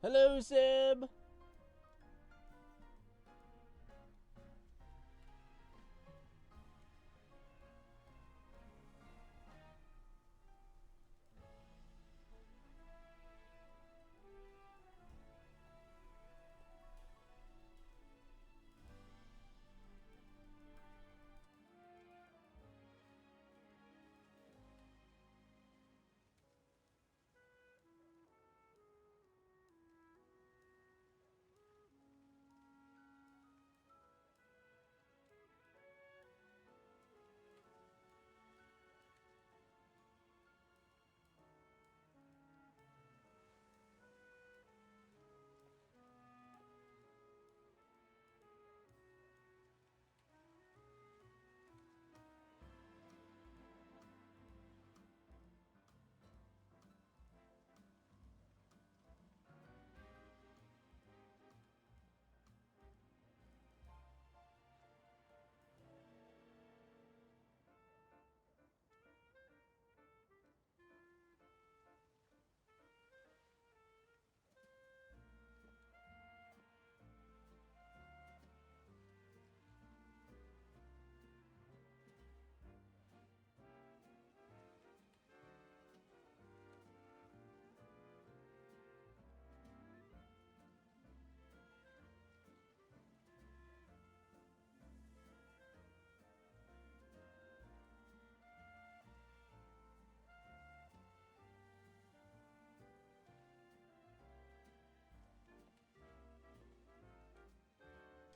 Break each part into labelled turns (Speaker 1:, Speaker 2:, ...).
Speaker 1: Hello, Seb.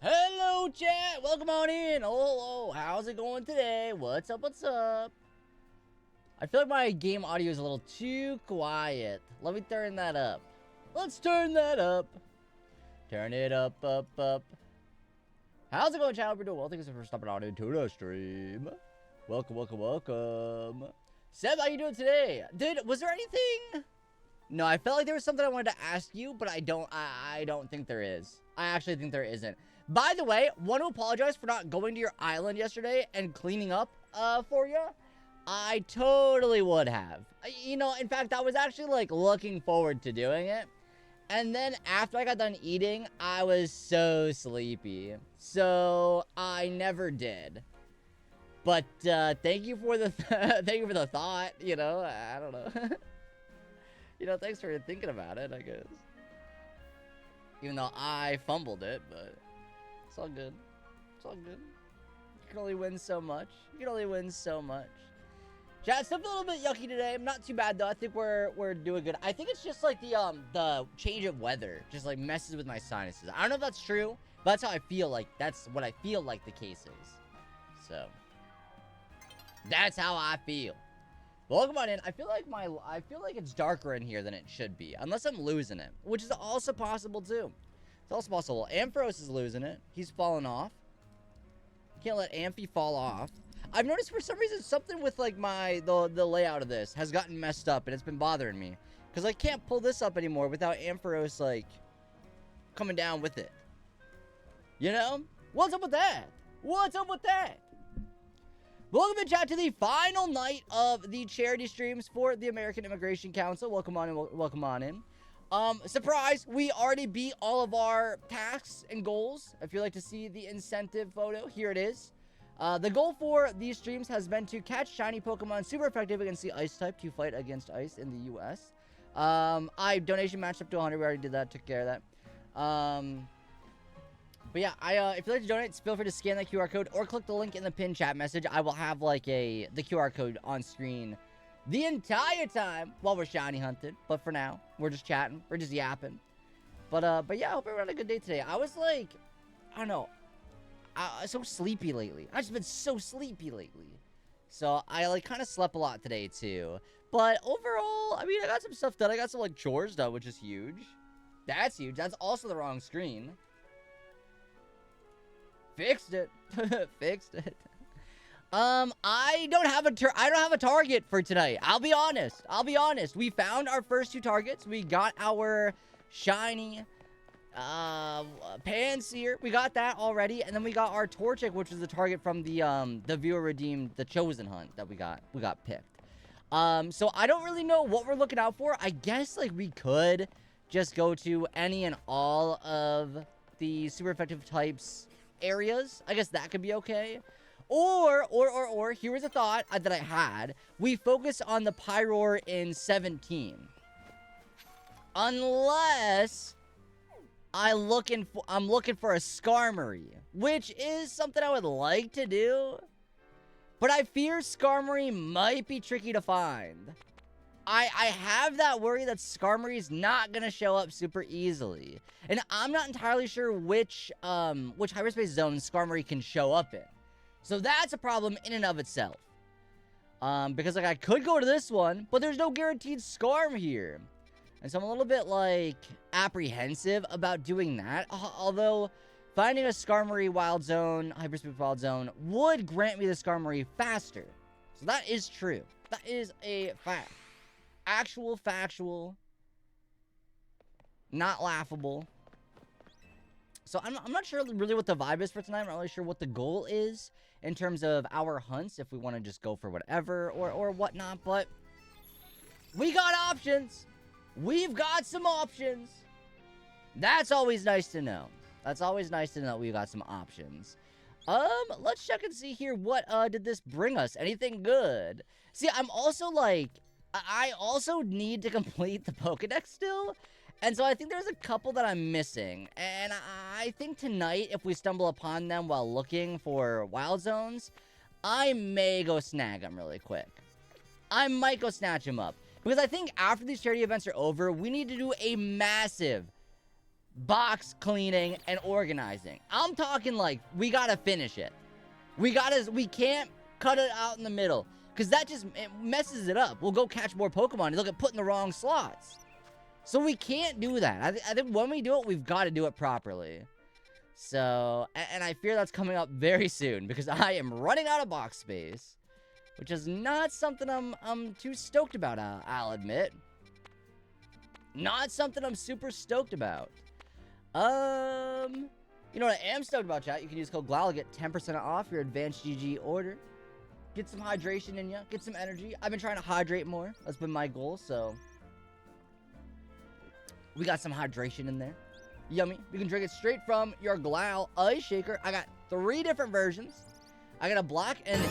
Speaker 1: Hello, chat. Welcome on in. Hello. How's it going today? What's up? What's up? I feel like my game audio is a little too quiet. Let me turn that up. Let's turn that up. Turn it up, up, up. How's it going, chat? Hope you're doing well. Thanks for stopping on into the stream. Welcome, welcome, welcome. Seb, how you doing today? Dude, was there anything? No, I felt like there was something I wanted to ask you, but I don't think there is. I actually think there isn't. By the way, want to apologize for not going to your island yesterday and cleaning up for you. I totally would have. You know, in fact, I was actually like looking forward to doing it. And then after I got done eating, I was so sleepy. So I never did. But thank you for the thank you for the thought, you know. I don't know. You know, thanks for thinking about it, I guess. Even though I fumbled it, but it's all good. It's all good. You can only win so much. You can only win so much. Chat, still a little bit yucky today. Not too bad though. I think we're doing good. I think it's just like the change of weather just like messes with my sinuses. I don't know if that's true, but that's how I feel like. That's what I feel like the case is. So that's how I feel. Welcome on in. I feel like it's darker in here than it should be, unless I'm losing it, which is also possible too. It's also possible. Ampharos is losing it. He's falling off. Can't let Amphi fall off. I've noticed for some reason something with like the layout of this has gotten messed up, and it's been bothering me because I can't pull this up anymore without Ampharos like coming down with it. You know? What's up with that? What's up with that? Welcome in, chat, to the final night of the charity streams for the American Immigration Council. Welcome on in. Welcome on in. Surprise, we already beat all of our tasks and goals. If you'd like to see the incentive photo, here it is. The goal for these streams has been to catch shiny Pokemon super effective against the Ice type to fight against Ice in the U.S. Donation matched up to 100. We already did that, took care of that. But yeah, if you'd like to donate, feel free to scan that QR code or click the link in the pinned chat message. I will have like the QR code on screen the entire time while we're shiny hunting. But for now, we're just chatting, we're just yapping. But yeah, I hope everyone had a good day today. I was like, I don't know, so sleepy lately. I've just been so sleepy lately. So I like kind of slept a lot today too. But overall, I mean, I got some stuff done. I got some like chores done, which is huge. That's huge. That's also the wrong screen. Fixed it. Fixed it. I don't have a target for tonight. I'll be honest. We found our first 2 targets. We got our shiny Panseer. We got that already, and then we got our Torchic, which was the target from the viewer redeemed the Chosen Hunt that we got picked. So I don't really know what we're looking out for. I guess like we could just go to any and all of the super effective types areas. I guess that could be okay. Or, here was a thought that I had. We focus on the Pyroar in 17. Unless I'm looking for a Skarmory, which is something I would like to do. But I fear Skarmory might be tricky to find. I have that worry that Skarmory is not going to show up super easily. And I'm not entirely sure which hyperspace zone Skarmory can show up in. So that's a problem in and of itself. Because, like, I could go to this one, but there's no guaranteed Skarm here. And so I'm a little bit, like, apprehensive about doing that. Although, finding a Skarmory Wild Zone, Hyperspace Wild Zone, would grant me the Skarmory faster. So that is true. That is a fact. Actual, factual. Not laughable. So I'm not sure really what the vibe is for tonight. I'm not really sure what the goal is in terms of our hunts. If we want to just go for whatever or whatnot. But we got options. We've got some options. That's always nice to know. That's always nice to know we got some options. Let's check and see here. What did this bring us? Anything good? See, I'm also like, I also need to complete the Pokedex still. And so I think there's a couple that I'm missing. And I think tonight, if we stumble upon them while looking for wild zones, I may go snag them really quick. I might go snatch them up. Because I think after these charity events are over, we need to do a massive box cleaning and organizing. I'm talking like, we gotta finish it. We can't cut it out in the middle. Because that just messes it up. We'll go catch more Pokemon and they'll get put in the wrong slots. So we can't do that. I think when we do it, we've got to do it properly. So, and I fear that's coming up very soon. Because I am running out of box space. Which is not something I'm too stoked about, I'll admit. Not something I'm super stoked about. You know what I am stoked about, chat? You can use code GLAL to get 10% off your advanced GG order. Get some hydration in you. Get some energy. I've been trying to hydrate more. That's been my goal, so we got some hydration in there. Yummy. You can drink it straight from your GLAL Ice Shaker. I got 3 different versions. I got a black and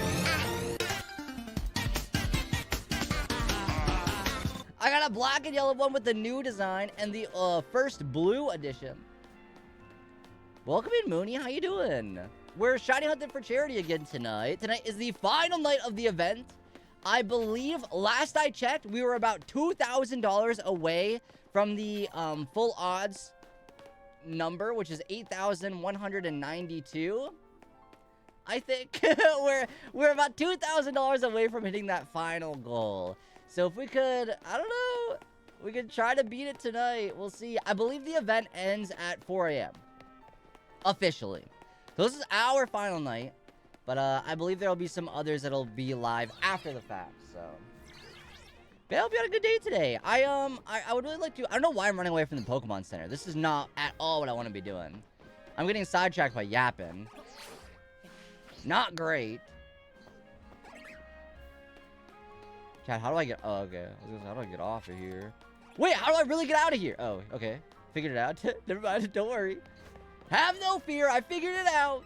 Speaker 1: I got a black and yellow one with the new design and the first blue edition. Welcome in, Mooney. How you doing? We're shiny hunting for charity again tonight. Tonight is the final night of the event. I believe, last I checked, we were about $2,000 away from the full odds number, which is 8,192. I think we're about $2,000 away from hitting that final goal. So if we could, I don't know, we could try to beat it tonight. We'll see. I believe the event ends at 4 a.m. officially. So this is our final night, but I believe there'll be some others that'll be live after the fact. So, but I hope you had a good day today. I would really like to. I don't know why I'm running away from the Pokemon Center. This is not at all what I want to be doing. I'm getting sidetracked by yapping. Not great. Chat, how do I get? Oh, okay. How do I get off of here? Wait, how do I really get out of here? Oh, okay. Figured it out. Never mind. Don't worry. Have no fear. I figured it out.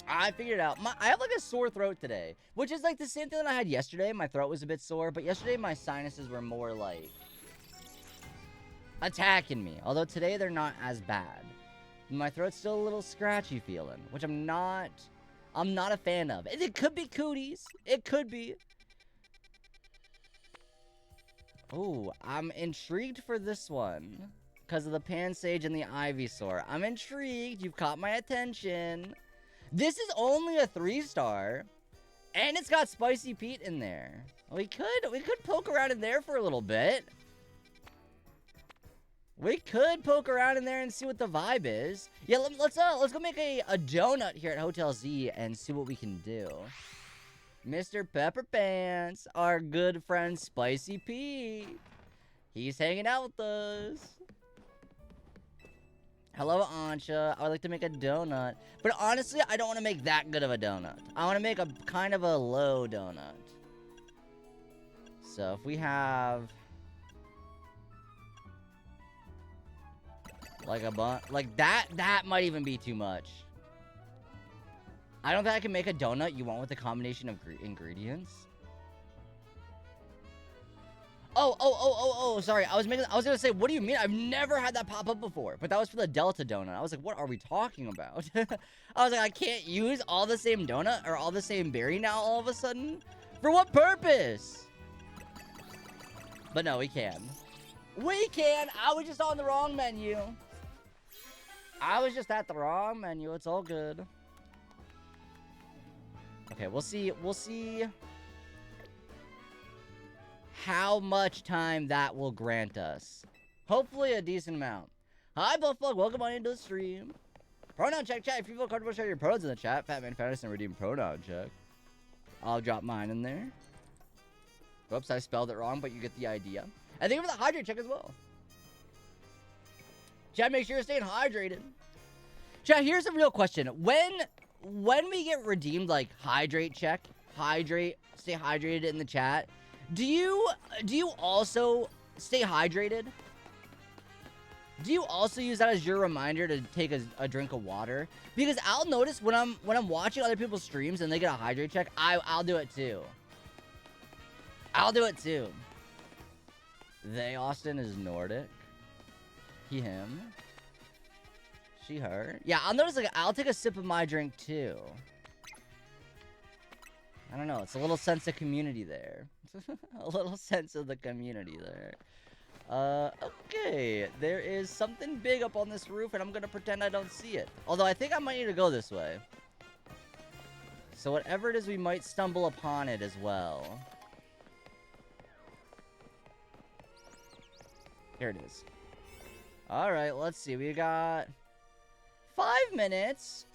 Speaker 1: I figured it out. I have like a sore throat today, which is like the same thing that I had yesterday. My throat was a bit sore, but yesterday my sinuses were more like attacking me. Although today they're not as bad. My throat's still a little scratchy feeling, which I'm not a fan of. It could be cooties. It could be. Oh, I'm intrigued for this one. Because of the Pansage and the Ivysaur. I'm intrigued. You've caught my attention. This is only a 3-star. And it's got Spicy Pete in there. We could poke around in there for a little bit. We could poke around in there and see what the vibe is. Yeah, let's go make a donut here at Hotel Z and see what we can do. Mr. Pepper Pants, our good friend Spicy Pete. He's hanging out with us. Hello, Ansha. I would like to make a donut. But honestly, I don't want to make that good of a donut. I want to make a kind of a low donut. So if we have Like a bun. Like that might even be too much. I don't think I can make a donut you want with a combination of ingredients. Oh, sorry. I was gonna say, what do you mean? I've never had that pop up before. But that was for the Delta donut. I was like, what are we talking about? I was like, I can't use all the same donut or all the same berry now all of a sudden? For what purpose? But no, we can. We can. I was just on the wrong menu. I was just at the wrong menu. It's all good. Okay, we'll see how much time that will grant us. Hopefully a decent amount. Hi, Buffalo. Welcome on into the stream. Pronoun check, chat. If you feel comfortable, share your pronouns in the chat. Fatman Fantasy and redeem pronoun check. I'll drop mine in there. Whoops, I spelled it wrong, but you get the idea. And thank you for the hydrate check as well. Chat, make sure you're staying hydrated. Chat, here's a real question. When we get redeemed, like hydrate check, hydrate, stay hydrated in the chat, do you also stay hydrated? Do you also use that as your reminder to take a drink of water? Because I'll notice when I'm watching other people's streams and they get a hydrate check, I'll do it too. I'll do it too. They, Austin, is Nordic. He, him. She, her. Yeah, I'll notice, like, I'll take a sip of my drink too. I don't know. It's a little sense of community there. A little sense of the community there. Okay. There is something big up on this roof, and I'm gonna pretend I don't see it. Although I think I might need to go this way. So whatever it is, we might stumble upon it as well. Here it is. Alright, let's see. We got 5 minutes.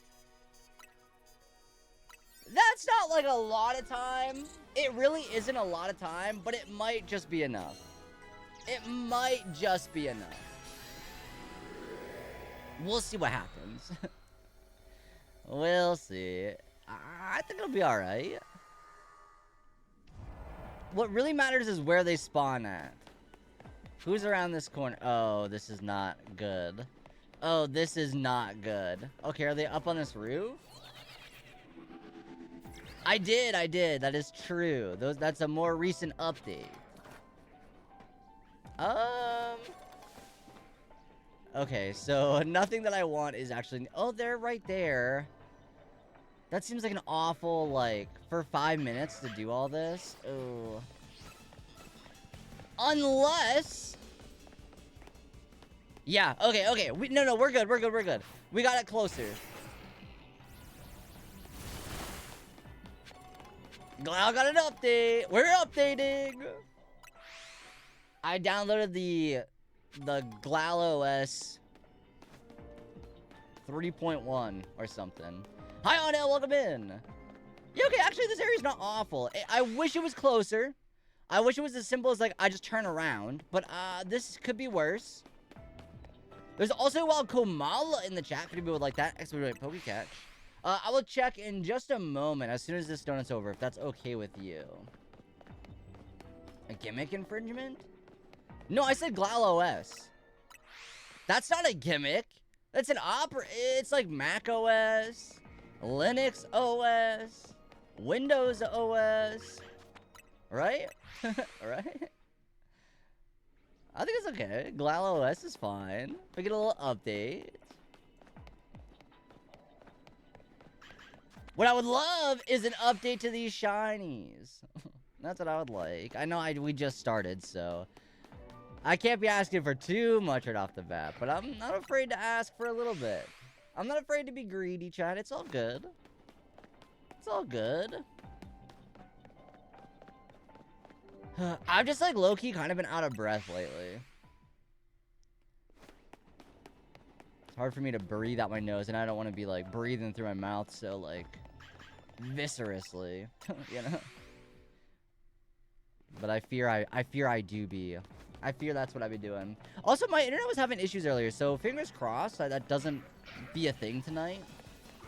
Speaker 1: That's not like a lot of time. It really isn't a lot of time, but it might just be enough. It might just be enough. We'll see what happens. We'll see. I think it'll be alright. What really matters is where they spawn at. Who's around this corner? Oh, this is not good. Oh, this is not good. Okay, are they up on this roof? I did. That is true. That's a more recent update. Okay, so nothing that I want is actually... Oh, they're right there. That seems like an awful, like, for 5 minutes to do all this. Oh. Unless... Yeah, okay. No, we're good. We got it closer. Glau got an update. We're updating. I downloaded the Glau OS 3.1 or something. Hi, Onel, welcome in. Yeah, okay, actually, this area's not awful. I wish it was closer. I wish it was as simple as, like, I just turn around. But, this could be worse. There's also Wild Komala in the chat. If you would like that, expedite Pokecatch. I will check in just a moment as soon as this donut's over, if that's okay with you. A gimmick infringement? No, I said Glau OS. That's not a gimmick. That's an it's like Mac OS, Linux OS, Windows OS. Right? Right? I think it's okay. Glau OS is fine. We get a little update. What I would love is an update to these shinies. That's what I would like. I know we just started, so I can't be asking for too much right off the bat, but I'm not afraid to ask for a little bit. I'm not afraid to be greedy, chat. It's all good. It's all good. I've just, like, low-key kind of been out of breath lately. It's hard for me to breathe out my nose, and I don't want to be, like, breathing through my mouth so, like, viscerously, you know? But I fear I do be. I fear that's what I've been doing. Also, my internet was having issues earlier, so fingers crossed that doesn't be a thing tonight.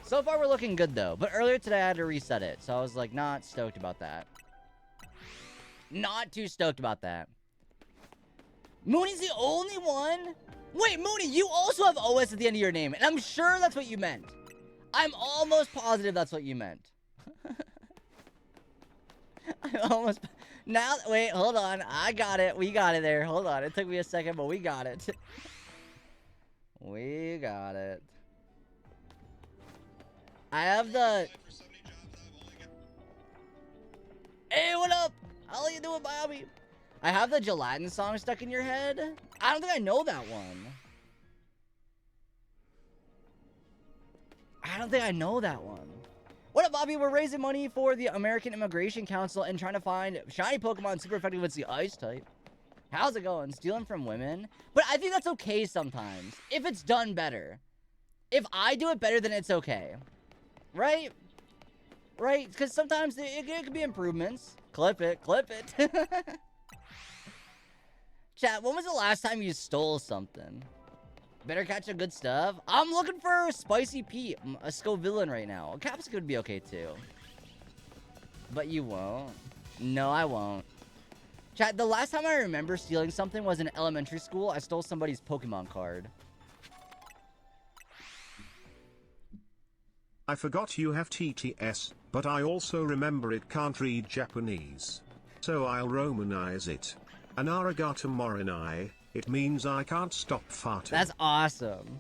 Speaker 1: So far, we're looking good, though. But earlier today, I had to reset it, so I was, like, not stoked about that. Not too stoked about that. Mooney's the only one? Wait, Mooney, you also have OS at the end of your name, and I'm sure that's what you meant. I'm almost positive that's what you meant. I'm almost... Now, wait, hold on. I got it. We got it there. Hold on. It took me a second, but we got it. We got it. I have the... Hey, what up? How you doing, Bobby? I have the Gelatin song stuck in your head. I don't think I know that one. I don't think I know that one. What up, Bobby? We're raising money for the American Immigration Council and trying to find shiny Pokemon super effective with the Ice type. How's it going? Stealing from women? But I think that's okay sometimes. If it's done better. If I do it better, then it's okay. Right? Right? Because sometimes it could be improvements. Clip it. Clip it. Chat, when was the last time you stole something? Better catch a good stuff. I'm looking for Spicy Pete, a Scovillain right now. Capsicum would be okay too. But you won't. No, I won't. Chat, the last time I remember stealing something was in elementary school. I stole somebody's Pokemon card.
Speaker 2: I forgot you have TTS, but I also remember it can't read Japanese. So I'll Romanize it. Anaragata Morinai, it means I can't stop farting.
Speaker 1: That's awesome.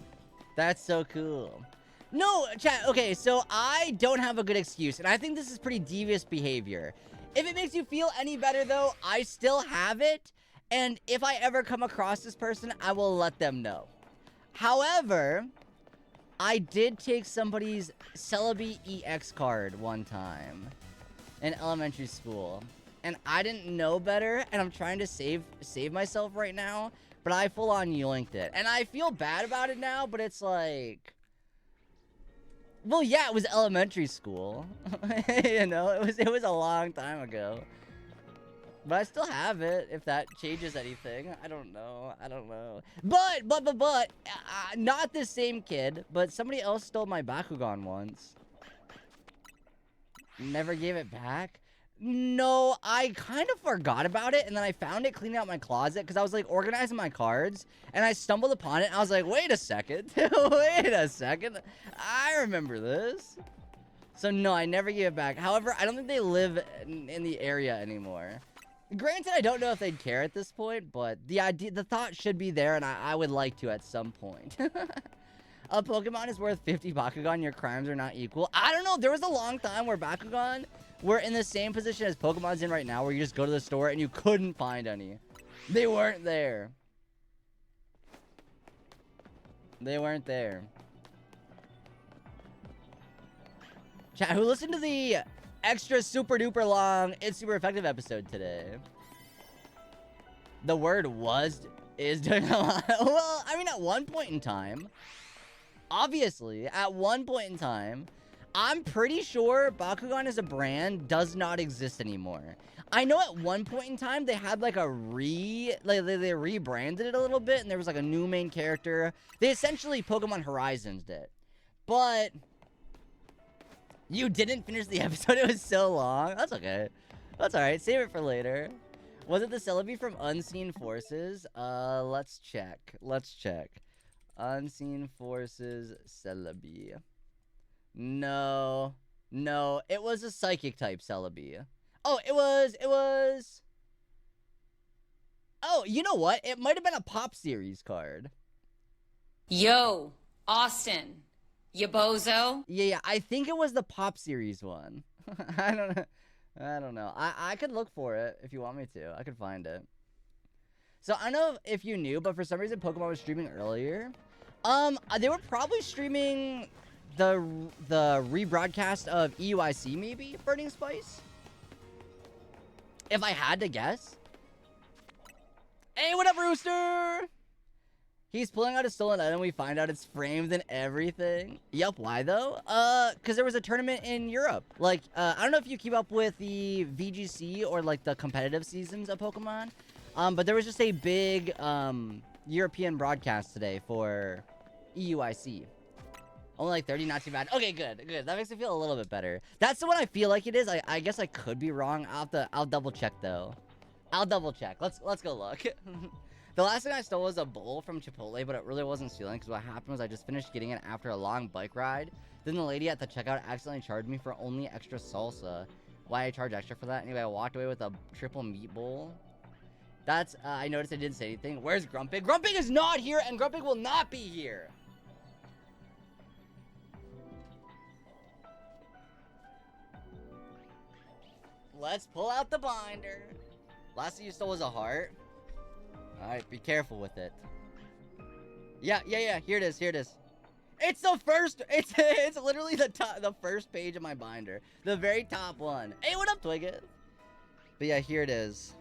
Speaker 1: That's so cool. No, chat, okay, so I don't have a good excuse, and I think this is pretty devious behavior. If it makes you feel any better, though, I still have it, and if I ever come across this person, I will let them know. However, I did take somebody's Celebi EX card one time in elementary school. And I didn't know better, and I'm trying to save myself right now, but I full-on yoinked it. And I feel bad about it now, but it's like... Well, yeah, it was elementary school. You know, it was a long time ago. But I still have it, if that changes anything. I don't know. I don't know. But, not the same kid, but somebody else stole my Bakugan once. Never gave it back? No, I kind of forgot about it, and then I found it cleaning out my closet, because I was, like, organizing my cards, and I stumbled upon it, and I was like, wait a second. Wait a second. I remember this. So, no, I never gave it back. However, I don't think they live in the area anymore. Granted, I don't know if they'd care at this point, but the thought should be there, and I would like to at some point. A Pokemon is worth 50 Bakugan, your crimes are not equal. I don't know, there was a long time where Bakugan were in the same position as Pokemon's in right now, where you just go to the store and you couldn't find any. They weren't there. They weren't there. Chat, who listened to the extra super duper long It's Super Effective episode today? The word is doing a lot. Well, I mean, at one point in time, obviously, at one point in time, I'm pretty sure Bakugan as a brand does not exist anymore. I know at one point in time they had like they rebranded it a little bit, and there was like a new main character. They essentially Pokemon Horizons it. But you didn't finish the episode. It was so long. That's okay. That's all right. Save it for later. Was it the Celebi from Unseen Forces? Let's check. Let's check. Unseen Forces Celebi. No. No, it was a psychic type Celebi. Oh, it was... Oh, you know what? It might have been a Pop Series card.
Speaker 3: Yo, Austin. You bozo?
Speaker 1: Yeah, I think it was the Pop Series one. I don't know. I could look for it if you want me to. I could find it. So, I don't know if you knew, but for some reason Pokemon was streaming earlier. They were probably streaming the rebroadcast of EUIC, maybe? Burning Spice? If I had to guess. Hey, what up, Rooster? He's pulling out a stolen item. We find out it's framed and everything. Yup, why though? Because there was a tournament in Europe. Like, I don't know if you keep up with the VGC or like the competitive seasons of Pokemon. But there was just a big European broadcast today for EUIC. Only like 30, not too bad. Okay, good. That makes me feel a little bit better. That's the one I feel like it is. I guess I could be wrong. I'll double check though. I'll double check. Let's go look. The last thing I stole was a bowl from Chipotle, but it really wasn't stealing because what happened was I just finished getting it after a long bike ride. Then the lady at the checkout accidentally charged me for only extra salsa. Why I charge extra for that? Anyway, I walked away with a triple meat bowl. That's, I noticed I didn't say anything. Where's Grumpig? Grumpig is not here, and Grumpig will not be here. Let's pull out the binder. Last thing you stole was a heart. Alright, be careful with it. Yeah, here it is, It's the first, it's literally the first page of my binder. The very top one. Hey, what up, Twigget? But yeah, here it is.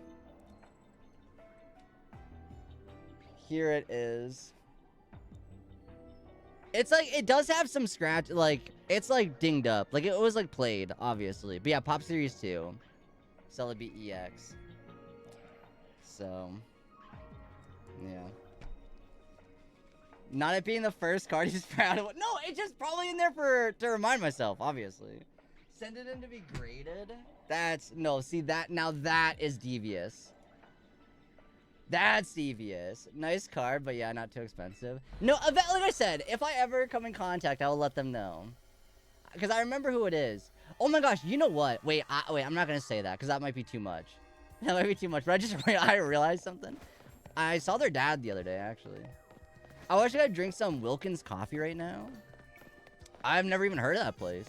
Speaker 1: Here it is. It's like, it does have some scratch, like, it's like dinged up. Like, it was like played, obviously. But yeah, Pop Series 2. Celebi EX. So, yeah. Not it being the first card he's proud of. No, it's just probably in there to remind myself, obviously. Send it in to be graded? That's, no, see that, now that is devious. That's devious. Nice card, but yeah, not too expensive. No, like I said, if I ever come in contact, I will let them know. Because I remember who it is. Oh my gosh, you know what? Wait, I'm not going to say that, because that might be too much. That might be too much, but I realized something. I saw their dad the other day, actually. I wish I could drink some Wilkins coffee right now. I've never even heard of that place.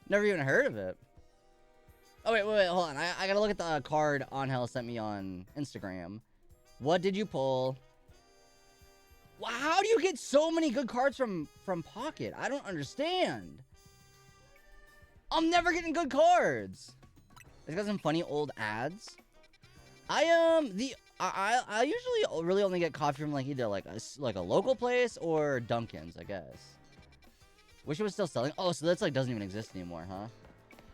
Speaker 1: Never even heard of it. Oh, wait, hold on. I gotta look at the card Angel sent me on Instagram. What did you pull? Wow, how do you get so many good cards from Pocket? I don't understand. I'm never getting good cards. It's got some funny old ads. I usually really only get coffee from like either like a local place or Dunkin's, I guess. Wish it was still selling. Oh, so that's like doesn't even exist anymore, huh?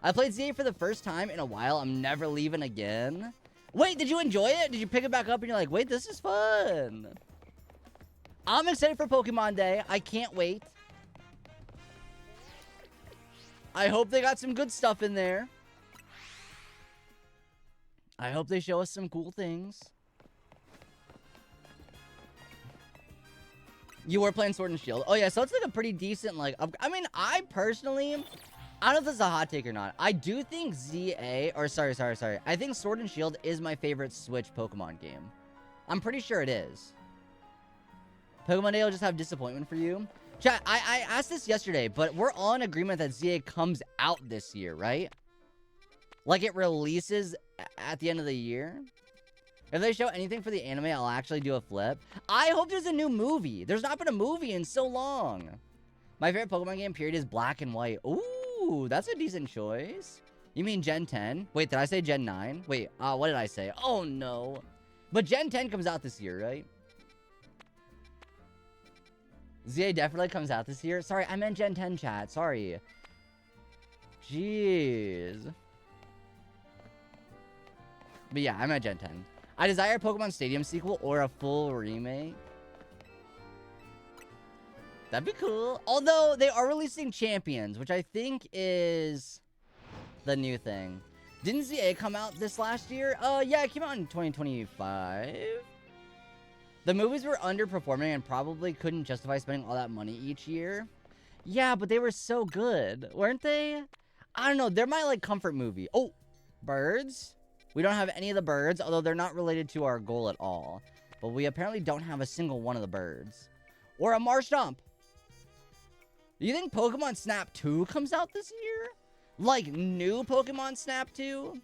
Speaker 1: I played ZA for the first time in a while. I'm never leaving again. Wait, did you enjoy it? Did you pick it back up and you're like, wait, this is fun? I'm excited for Pokemon Day. I can't wait. I hope they got some good stuff in there. I hope they show us some cool things. You were playing Sword and Shield. Oh, yeah, so it's like a pretty decent, like... I mean, I personally... I don't know if this is a hot take or not. I do think ZA... Or, sorry. I think Sword and Shield is my favorite Switch Pokemon game. I'm pretty sure it is. Pokemon Day will just have disappointment for you. Chat, I asked this yesterday, but we're all in agreement that ZA comes out this year, right? Like, it releases at the end of the year? If they show anything for the anime, I'll actually do a flip. I hope there's a new movie. There's not been a movie in so long. My favorite Pokemon game, period, is Black and White. Ooh, that's a decent choice. You mean Gen 10? Wait, did I say Gen 9? Wait, what did I say? Oh, no. But Gen 10 comes out this year, right? ZA definitely comes out this year. Sorry, I meant Gen 10, chat. Sorry. Jeez. But yeah, I'm at Gen 10. I desire a Pokemon Stadium sequel or a full remake. That'd be cool. Although, they are releasing Champions, which I think is the new thing. Didn't ZA come out this last year? Yeah, it came out in 2025. The movies were underperforming and probably couldn't justify spending all that money each year. Yeah, but they were so good, weren't they? I don't know. They're my, like, comfort movie. Oh, birds? We don't have any of the birds, although they're not related to our goal at all. But we apparently don't have a single one of the birds. Or a Marshtomp. Do you think Pokemon Snap 2 comes out this year? Like, new Pokemon Snap 2?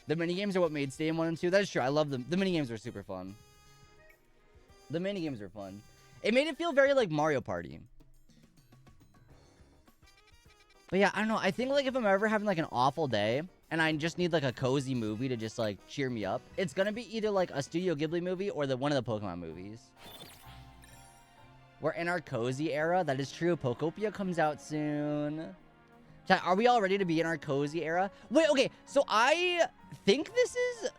Speaker 1: The minigames are what made Stadium 1 and 2. That is true. I love them. The minigames are super fun. The minigames are fun. It made it feel very like Mario Party. But yeah, I don't know. I think like if I'm ever having like an awful day and I just need like a cozy movie to just like cheer me up, it's gonna be either like a Studio Ghibli movie or one of the Pokemon movies. We're in our cozy era. That is true. Pokopia comes out soon. Chat, are we all ready to be in our cozy era? Wait, okay. So I think this is...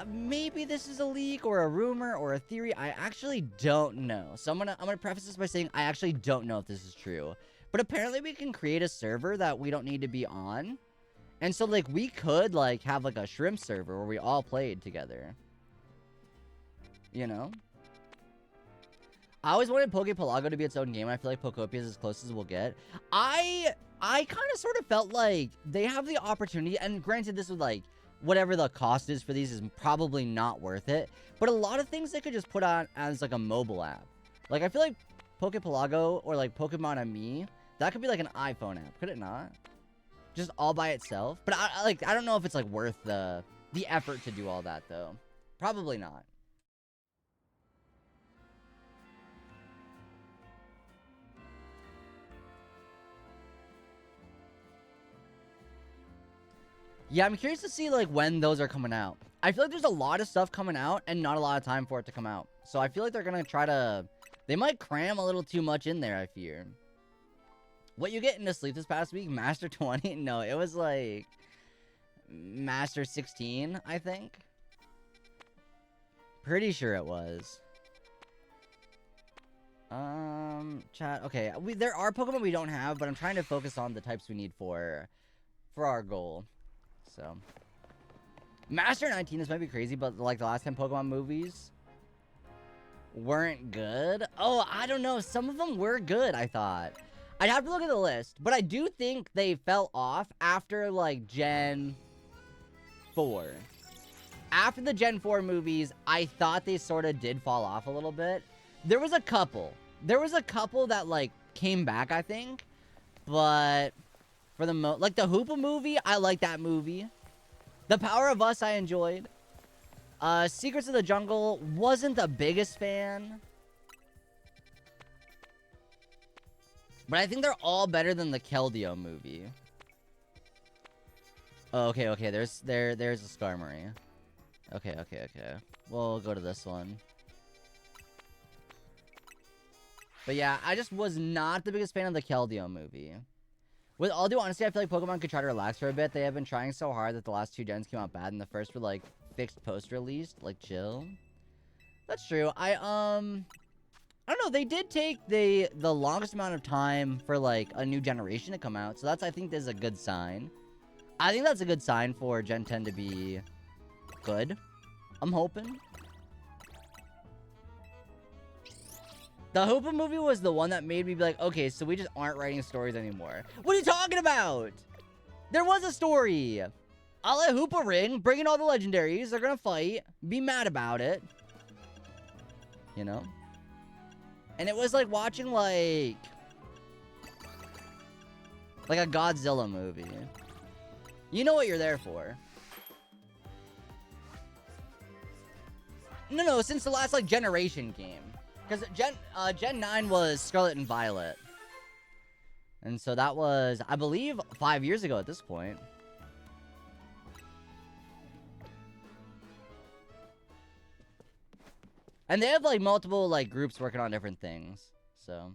Speaker 1: maybe this is a leak or a rumor or a theory. I actually don't know. So I'm gonna preface this by saying I actually don't know if this is true. But apparently we can create a server that we don't need to be on. And so, like, we could, like, have, like, a shrimp server where we all played together. You know? I always wanted Poképelago to be its own game. I feel like Pokopia is as close as we'll get. I kind of sort of felt like they have the opportunity, and granted, this would, like, whatever the cost is for these is probably not worth it, but a lot of things they could just put on as, like, a mobile app. Like, I feel like Poképelago or, like, Pokemon Ami, that could be, like, an iPhone app, could it not? Just all by itself? But, I don't know if it's, like, worth the effort to do all that, though. Probably not. Yeah, I'm curious to see, like, when those are coming out. I feel like there's a lot of stuff coming out and not a lot of time for it to come out. So I feel like they're gonna try to... They might cram a little too much in there, I fear. What you get into sleep this past week? Master 20? No, it was, like... Master 16, I think. Pretty sure it was. Chat. Okay, there are Pokemon we don't have, but I'm trying to focus on the types we need for our goal. So, Master 19, this might be crazy, but like the last 10 Pokemon movies weren't good. Oh, I don't know. Some of them were good, I thought. I'd have to look at the list, but I do think they fell off after like Gen 4. After the Gen 4 movies, I thought they sort of did fall off a little bit. There was a couple that like came back, I think, but for the like the Hoopa movie, I like that movie. The Power of Us, I enjoyed. Secrets of the Jungle, wasn't the biggest fan. But I think they're all better than the Keldeo movie. Oh, okay, there's a Skarmory. Okay. We'll go to this one. But yeah, I just was not the biggest fan of the Keldeo movie. With all due honesty, I feel like Pokemon could try to relax for a bit. They have been trying so hard that the last 2 gens came out bad, and the first were, like, fixed post-release. Like, chill. That's true. I don't know. They did take the longest amount of time for, like, a new generation to come out. So that's, I think, is a good sign. I think that's a good sign for Gen 10 to be good. I'm hoping. The Hoopa movie was the one that made me be like, okay, so we just aren't writing stories anymore. What are you talking about? There was a story. I'll let Hoopa ring, bring in all the legendaries. They're gonna fight. Be mad about it. You know? And it was like watching like a Godzilla movie. You know what you're there for. No, since the last like generation game. Because Gen 9 was Scarlet and Violet. And so that was, I believe, 5 years ago at this point. And they have, like, multiple, like, groups working on different things. So.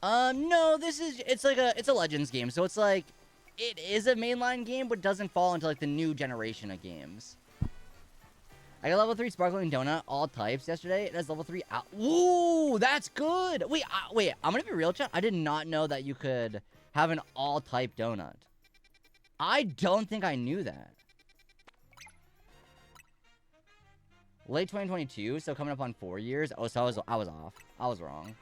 Speaker 1: No, it's a Legends game. So it's like, it is a mainline game, but doesn't fall into, like, the new generation of games. I got level 3 Sparkling Donut, all types, yesterday. It has level 3 out. Ooh, that's good. Wait, I'm gonna be real, chat. I did not know that you could have an all-type donut. I don't think I knew that. Late 2022, so coming up on 4 years. Oh, so I was off. I was wrong.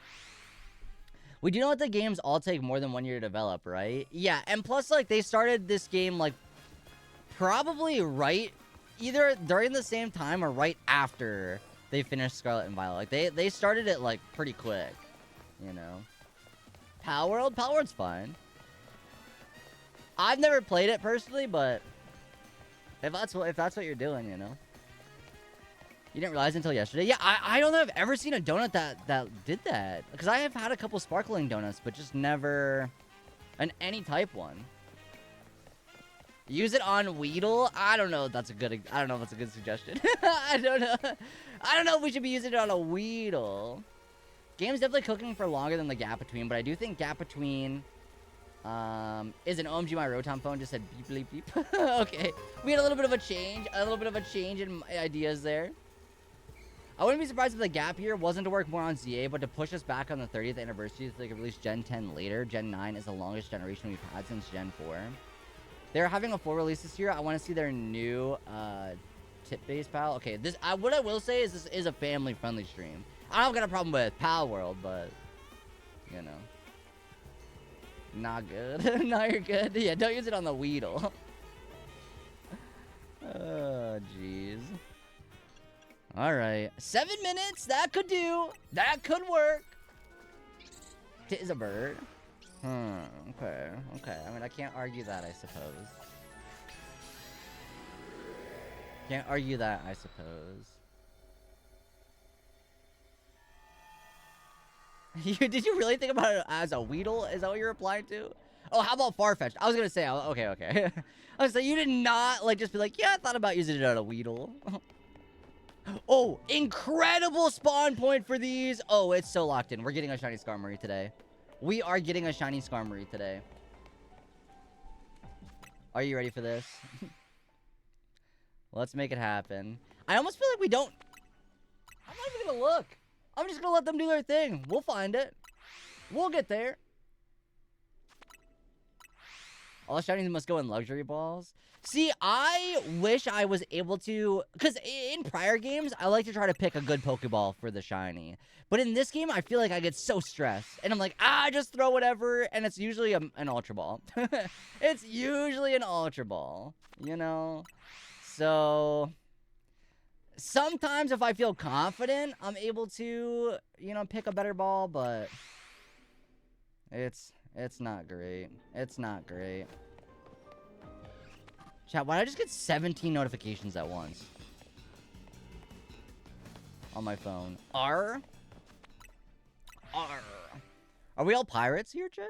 Speaker 1: We do know that the games all take more than 1 year to develop, right? Yeah, and plus, like, they started this game, like, probably right... either during the same time or right after they finished Scarlet and Violet. Like, they started it, like, pretty quick, you know? Palworld's fine. I've never played it personally, but if that's what you're doing, you know? You didn't realize until yesterday? Yeah, I don't know if I've ever seen a donut that did that. Because I have had a couple sparkling donuts, but just never an any type one. Use it on Weedle? I don't know if that's a good suggestion. I don't know if we should be using it on a Weedle. Game's definitely cooking for longer than the gap between, but I do think gap between is an OMG my Rotom phone just said beep bleep beep. Okay. We had a little bit of a change in ideas there. I wouldn't be surprised if the gap here wasn't to work more on ZA, but to push us back on the 30th anniversary so they could release Gen 10 later. Gen 9 is the longest generation we've had since Gen 4. They're having a full release this year. I want to see their new tip-based pal. Okay, what I will say is this is a family-friendly stream. I don't got a problem with Pal World, but you know, not good. No, you're good. Yeah, don't use it on the Weedle. Oh, jeez. All right, 7 minutes. That could do. That could work. Tit is a bird. Okay. Okay. I mean, I can't argue that, I suppose. Can't argue that, I suppose. Did you really think about it as a Weedle? Is that what you're replying to? Oh, how about Farfetch'd? I was gonna say, okay. I was like, you did not like just be like, yeah, I thought about using it on a Weedle. Oh, incredible spawn point for these. Oh, it's so locked in. We're getting a shiny Skarmory today. We are getting a shiny Skarmory today. Are you ready for this? Let's make it happen. I almost feel like we don't... I'm not even gonna look. I'm just gonna let them do their thing. We'll find it. We'll get there. All shinies must go in luxury balls. See, I wish I was able to... Because in prior games, I like to try to pick a good Pokeball for the shiny. But in this game, I feel like I get so stressed. And I'm like, just throw whatever. And it's usually an Ultra Ball. It's usually an Ultra Ball. You know? So... Sometimes if I feel confident, I'm able to, you know, pick a better ball. But... It's not great. It's not great. Chat, why did I just get 17 notifications at once? On my phone. Are we all pirates here, chat?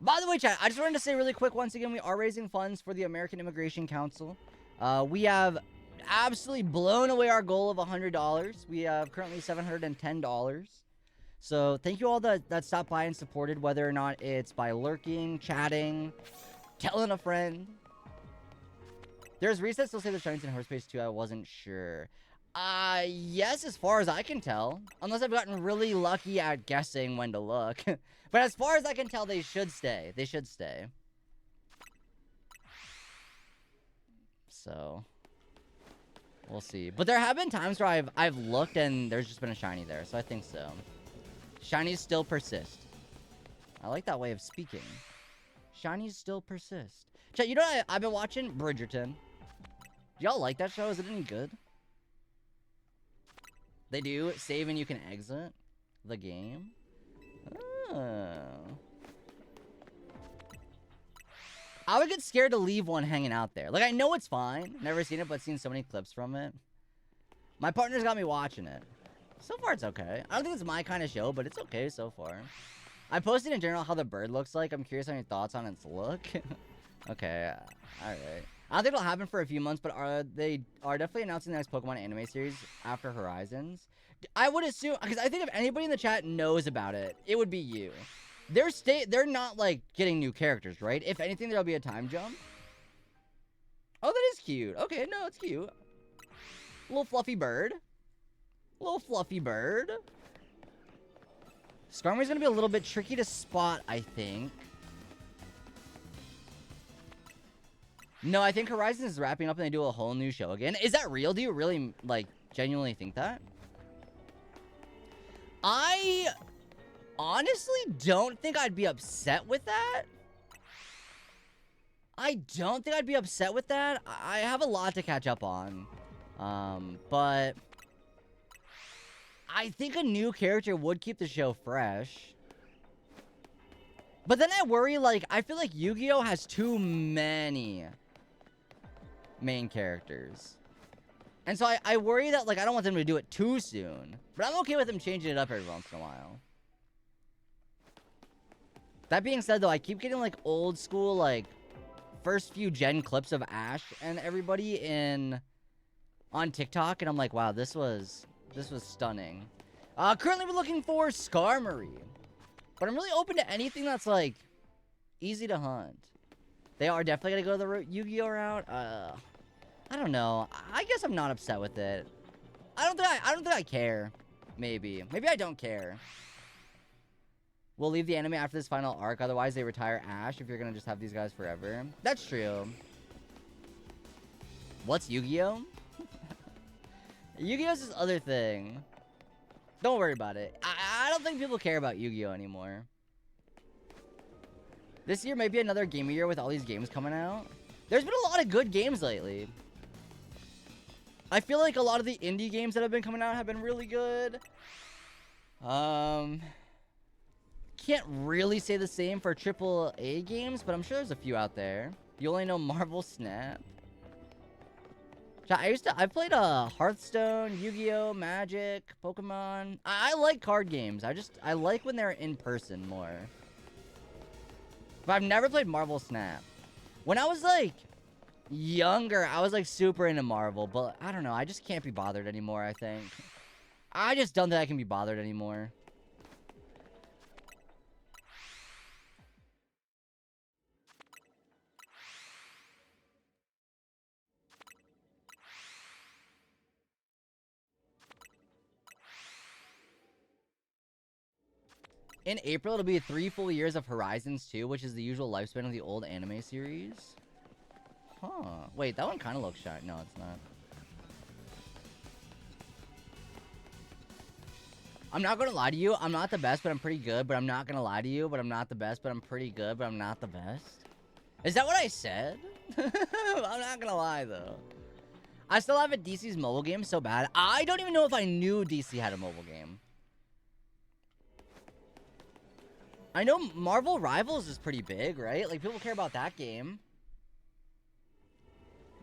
Speaker 1: By the way, chat, I just wanted to say really quick, once again, we are raising funds for the American Immigration Council. We have absolutely blown away our goal of $100. We have currently $710. So thank you all that stopped by and supported, whether or not it's by lurking, chatting, telling a friend. There's resets still say the shinies in Horse Space too. I wasn't sure. Yes, as far as I can tell. Unless I've gotten really lucky at guessing when to look. But as far as I can tell, they should stay. They should stay. So we'll see. But there have been times where I've looked and there's just been a shiny there. So I think so. Shinies still persist. I like that way of speaking. Shinies still persist. Chat, you know what I've been watching? Bridgerton. Do y'all like that show? Is it any good? They do. Save and you can exit the game. Oh. I would get scared to leave one hanging out there. Like, I know it's fine. Never seen it, but seen so many clips from it. My partner's got me watching it. So far, it's okay. I don't think it's my kind of show, but it's okay so far. I posted in general how the bird looks like. I'm curious on your thoughts on its look. Okay, alright. I don't think it'll happen for a few months, but they are definitely announcing the next Pokemon anime series after Horizons. I would assume, because I think if anybody in the chat knows about it, it would be you. They're not, like, getting new characters, right? If anything, there'll be a time jump. Oh, that is cute. Okay, no, it's cute. Little fluffy bird. Little fluffy bird. Skarmory's gonna be a little bit tricky to spot, I think. No, I think Horizons is wrapping up and they do a whole new show again. Is that real? Do you really, like, genuinely think that? I honestly don't think I'd be upset with that. I don't think I'd be upset with that. I have a lot to catch up on. But I think a new character would keep the show fresh. But then I worry, like, I feel like Yu-Gi-Oh! Has too many main characters. And so I worry that, like, I don't want them to do it too soon. But I'm okay with them changing it up every once in a while. That being said, though, I keep getting, like, old school, like, first few gen clips of Ash and everybody on TikTok. And I'm like, wow, this was stunning. Currently we're looking for Skarmory. But I'm really open to anything that's, like, easy to hunt. They are definitely gonna go the Yu-Gi-Oh! Route. I don't know. I guess I'm not upset with it. I don't think I care. Maybe I don't care. We'll leave the anime after this final arc. Otherwise, they retire Ash if you're going to just have these guys forever. That's true. What's Yu-Gi-Oh? Yu-Gi-Oh's this other thing. Don't worry about it. I don't think people care about Yu-Gi-Oh anymore. This year may be another game year with all these games coming out. There's been a lot of good games lately. I feel like a lot of the indie games that have been coming out have been really good. Can't really say the same for AAA games, but I'm sure there's a few out there. You only know Marvel Snap. I played Hearthstone, Yu-Gi-Oh, Magic, Pokemon. I like card games. I like when they're in person more. But I've never played Marvel Snap. When I was like younger, I was like super into Marvel, but I don't know. I just can't be bothered anymore, I think. I just don't think I can be bothered anymore. In April, it'll be 3 full years of Horizons 2, which is the usual lifespan of the old anime series. Huh. Wait, that one kind of looks shy. No, it's not. I'm not gonna lie to you. I'm not the best, but I'm pretty good. But I'm not gonna lie to you. But I'm not the best, but I'm pretty good. But I'm not the best. Is that what I said? I'm not gonna lie, though. I still have a DC's mobile game so bad. I don't even know if I knew DC had a mobile game. I know Marvel Rivals is pretty big, right? Like, people care about that game.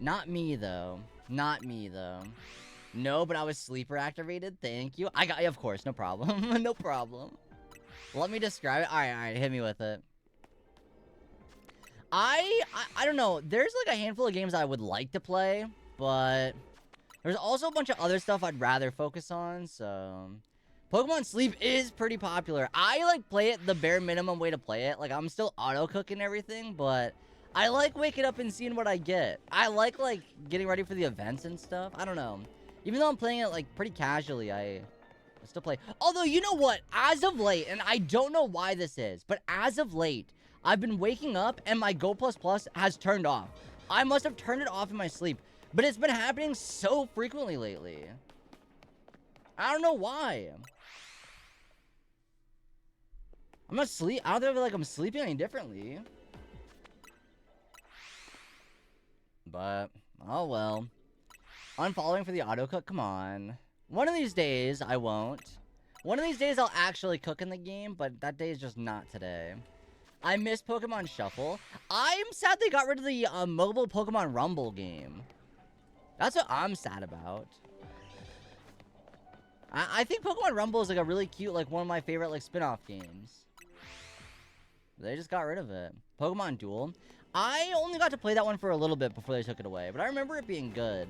Speaker 1: Not me, though. Not me, though. No, but I was sleeper activated. Thank you. Of course, no problem. No problem. Let me describe it. All right, hit me with it. I don't know. There's, like, a handful of games I would like to play, but there's also a bunch of other stuff I'd rather focus on, so... Pokemon Sleep is pretty popular. I, like, play it the bare minimum way to play it. Like, I'm still auto-cooking everything, but I like waking up and seeing what I get. I like, getting ready for the events and stuff. I don't know. Even though I'm playing it, like, pretty casually, I still play. Although, you know what? As of late, and I don't know why this is, but as of late, I've been waking up and my Go++ has turned off. I must have turned it off in my sleep, but it's been happening so frequently lately. I don't know why. I'm not sleep. I don't feel like I'm sleeping any differently. But, oh well. Unfollowing for the auto cook, come on. One of these days, I won't. One of these days, I'll actually cook in the game, but that day is just not today. I miss Pokemon Shuffle. I'm sad they got rid of the mobile Pokemon Rumble game. That's what I'm sad about. I think Pokemon Rumble is like a really cute, like one of my favorite like spin-off games. They just got rid of it. Pokemon Duel. I only got to play that one for a little bit before they took it away, but I remember it being good.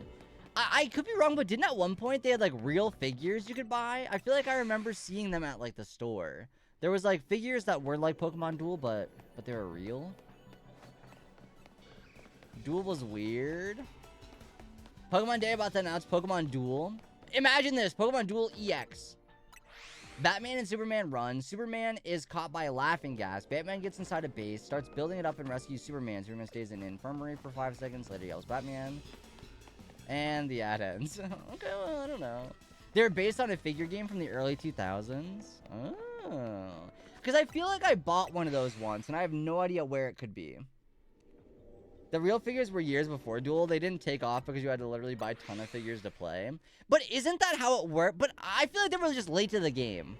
Speaker 1: I could be wrong, but didn't at one point they had like real figures you could buy? I feel like I remember seeing them at like the store. There was like figures that were like Pokemon Duel, but they were real. Duel was weird. Pokemon Day about to announce Pokemon Duel. Imagine this, Pokemon Duel EX. Batman and Superman run. Superman is caught by a laughing gas. Batman gets inside a base, starts building it up and rescues Superman. Superman stays in an infirmary for 5 seconds. Later yells Batman. And the ad ends. Okay, well, I don't know. They're based on a figure game from the early 2000s. Oh. Because I feel like I bought one of those once, and I have no idea where it could be. The real figures were years before Duel. They didn't take off because you had to literally buy a ton of figures to play. But isn't that how it worked? But I feel like they were just late to the game.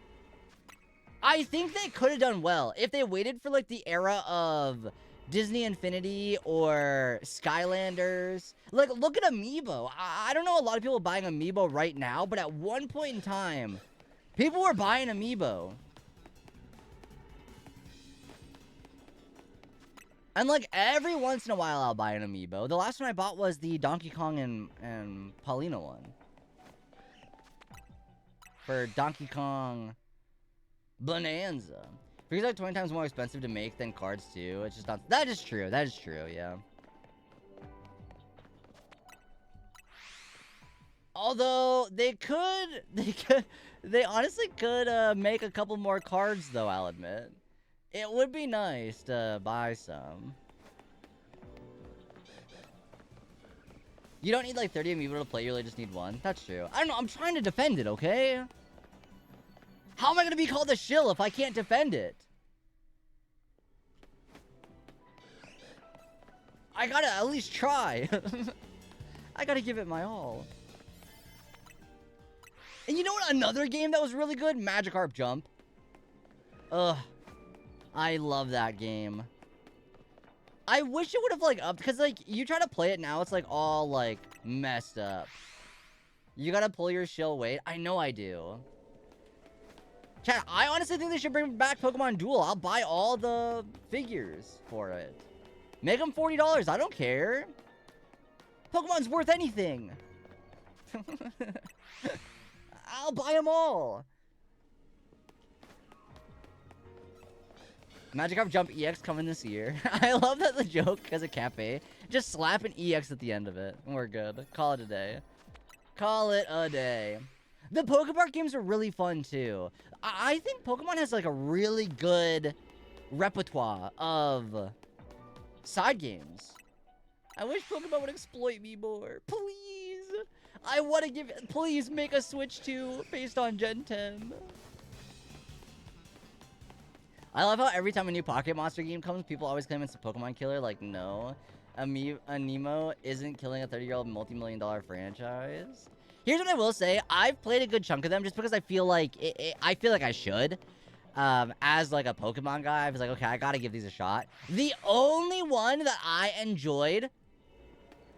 Speaker 1: I think they could have done well if they waited for like the era of Disney Infinity or Skylanders. Like, look at Amiibo. I don't know a lot of people buying Amiibo right now, but at one point in time, people were buying Amiibo. And, like, every once in a while, I'll buy an Amiibo. The last one I bought was the Donkey Kong and Paulina one. For Donkey Kong Bonanza. Figures are like 20 times more expensive to make than cards, too. It's just not... That is true. That is true, yeah. Although, they honestly could make a couple more cards, though, I'll admit. It would be nice to buy some. You don't need like 30 amiibo to play, you really just need one. That's true. I don't know, I'm trying to defend it, okay? How am I gonna be called a shill if I can't defend it? I gotta at least try. I gotta give it my all. And you know what? Another game that was really good? Magikarp Jump. Ugh. I love that game. I wish it would have, like, upped, because, like, you try to play it now, it's, like, all, like, messed up. You gotta pull your shill weight. I know I do. Chat, I honestly think they should bring back Pokemon Duel. I'll buy all the figures for it. Make them $40. I don't care. Pokemon's worth anything. I'll buy them all. Magikarp Jump EX coming this year. I love that the joke has a cafe. Just slap an EX at the end of it, and we're good. Call it a day. Call it a day. The Pokepark games are really fun, too. I think Pokemon has, like, a really good repertoire of side games. I wish Pokemon would exploit me more. Please. I want to give... Please make a Switch 2 based on Gen 10. I love how every time a new Pocket Monster game comes, people always claim it's a Pokemon killer. Like, no. A Nemo isn't killing a 30-year-old multi-million-dollar franchise. Here's what I will say. I've played a good chunk of them just because I feel like I feel like I should. As like a Pokemon guy, I was like, okay, I gotta give these a shot. The only one that I enjoyed,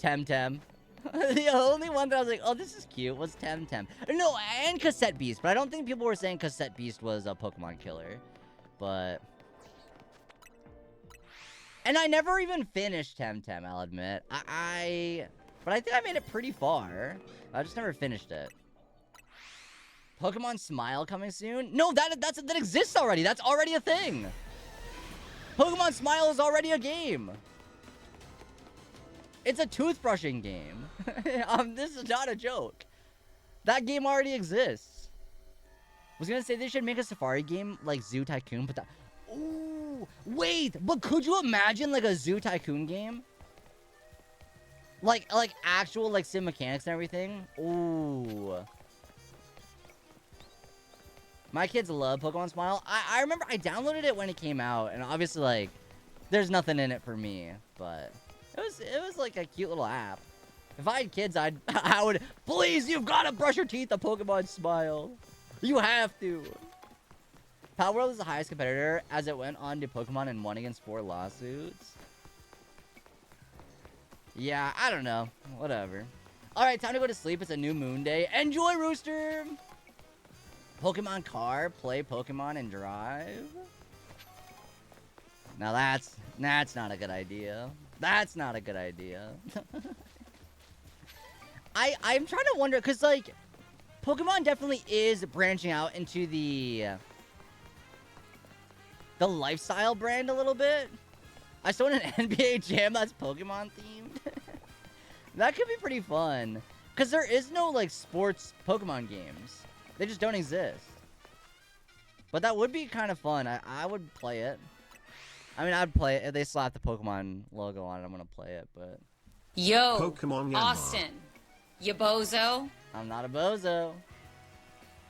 Speaker 1: Temtem. The only one that I was like, oh, this is cute, was Temtem. No, and Cassette Beast, but I don't think people were saying Cassette Beast was a Pokemon killer. But... And I never even finished Temtem, I'll admit. But I think I made it pretty far. I just never finished it. Pokemon Smile coming soon? No, that exists already. That's already a thing. Pokemon Smile is already a game. It's a toothbrushing game. This is not a joke. That game already exists. Was gonna say they should make a safari game like Zoo Tycoon, but ooh, wait, but could you imagine like a Zoo Tycoon game? Like actual like sim mechanics and everything? Ooh. My kids love Pokemon Smile. I remember I downloaded it when it came out, and obviously like there's nothing in it for me, but it was like a cute little app. If I had kids, I would, please, you've gotta brush your teeth, a Pokemon Smile. You have to. Palworld is the highest competitor as it went on to Pokemon and won against 4 lawsuits. Yeah, I don't know. Whatever. Alright, time to go to sleep. It's a new moon day. Enjoy, Rooster! Pokemon car, play Pokemon and drive. Now that's not a good idea. That's not a good idea. I'm trying to wonder, because like Pokemon definitely is branching out into the lifestyle brand a little bit. I saw an NBA Jam that's Pokemon themed. That could be pretty fun. Because there is no, like, sports Pokemon games. They just don't exist. But that would be kind of fun. I would play it. I mean, I'd play it. If they slap the Pokemon logo on it, I'm going to play it, but...
Speaker 3: Yo,
Speaker 2: Pokemon
Speaker 3: Austin, you bozo.
Speaker 1: I'm not a bozo.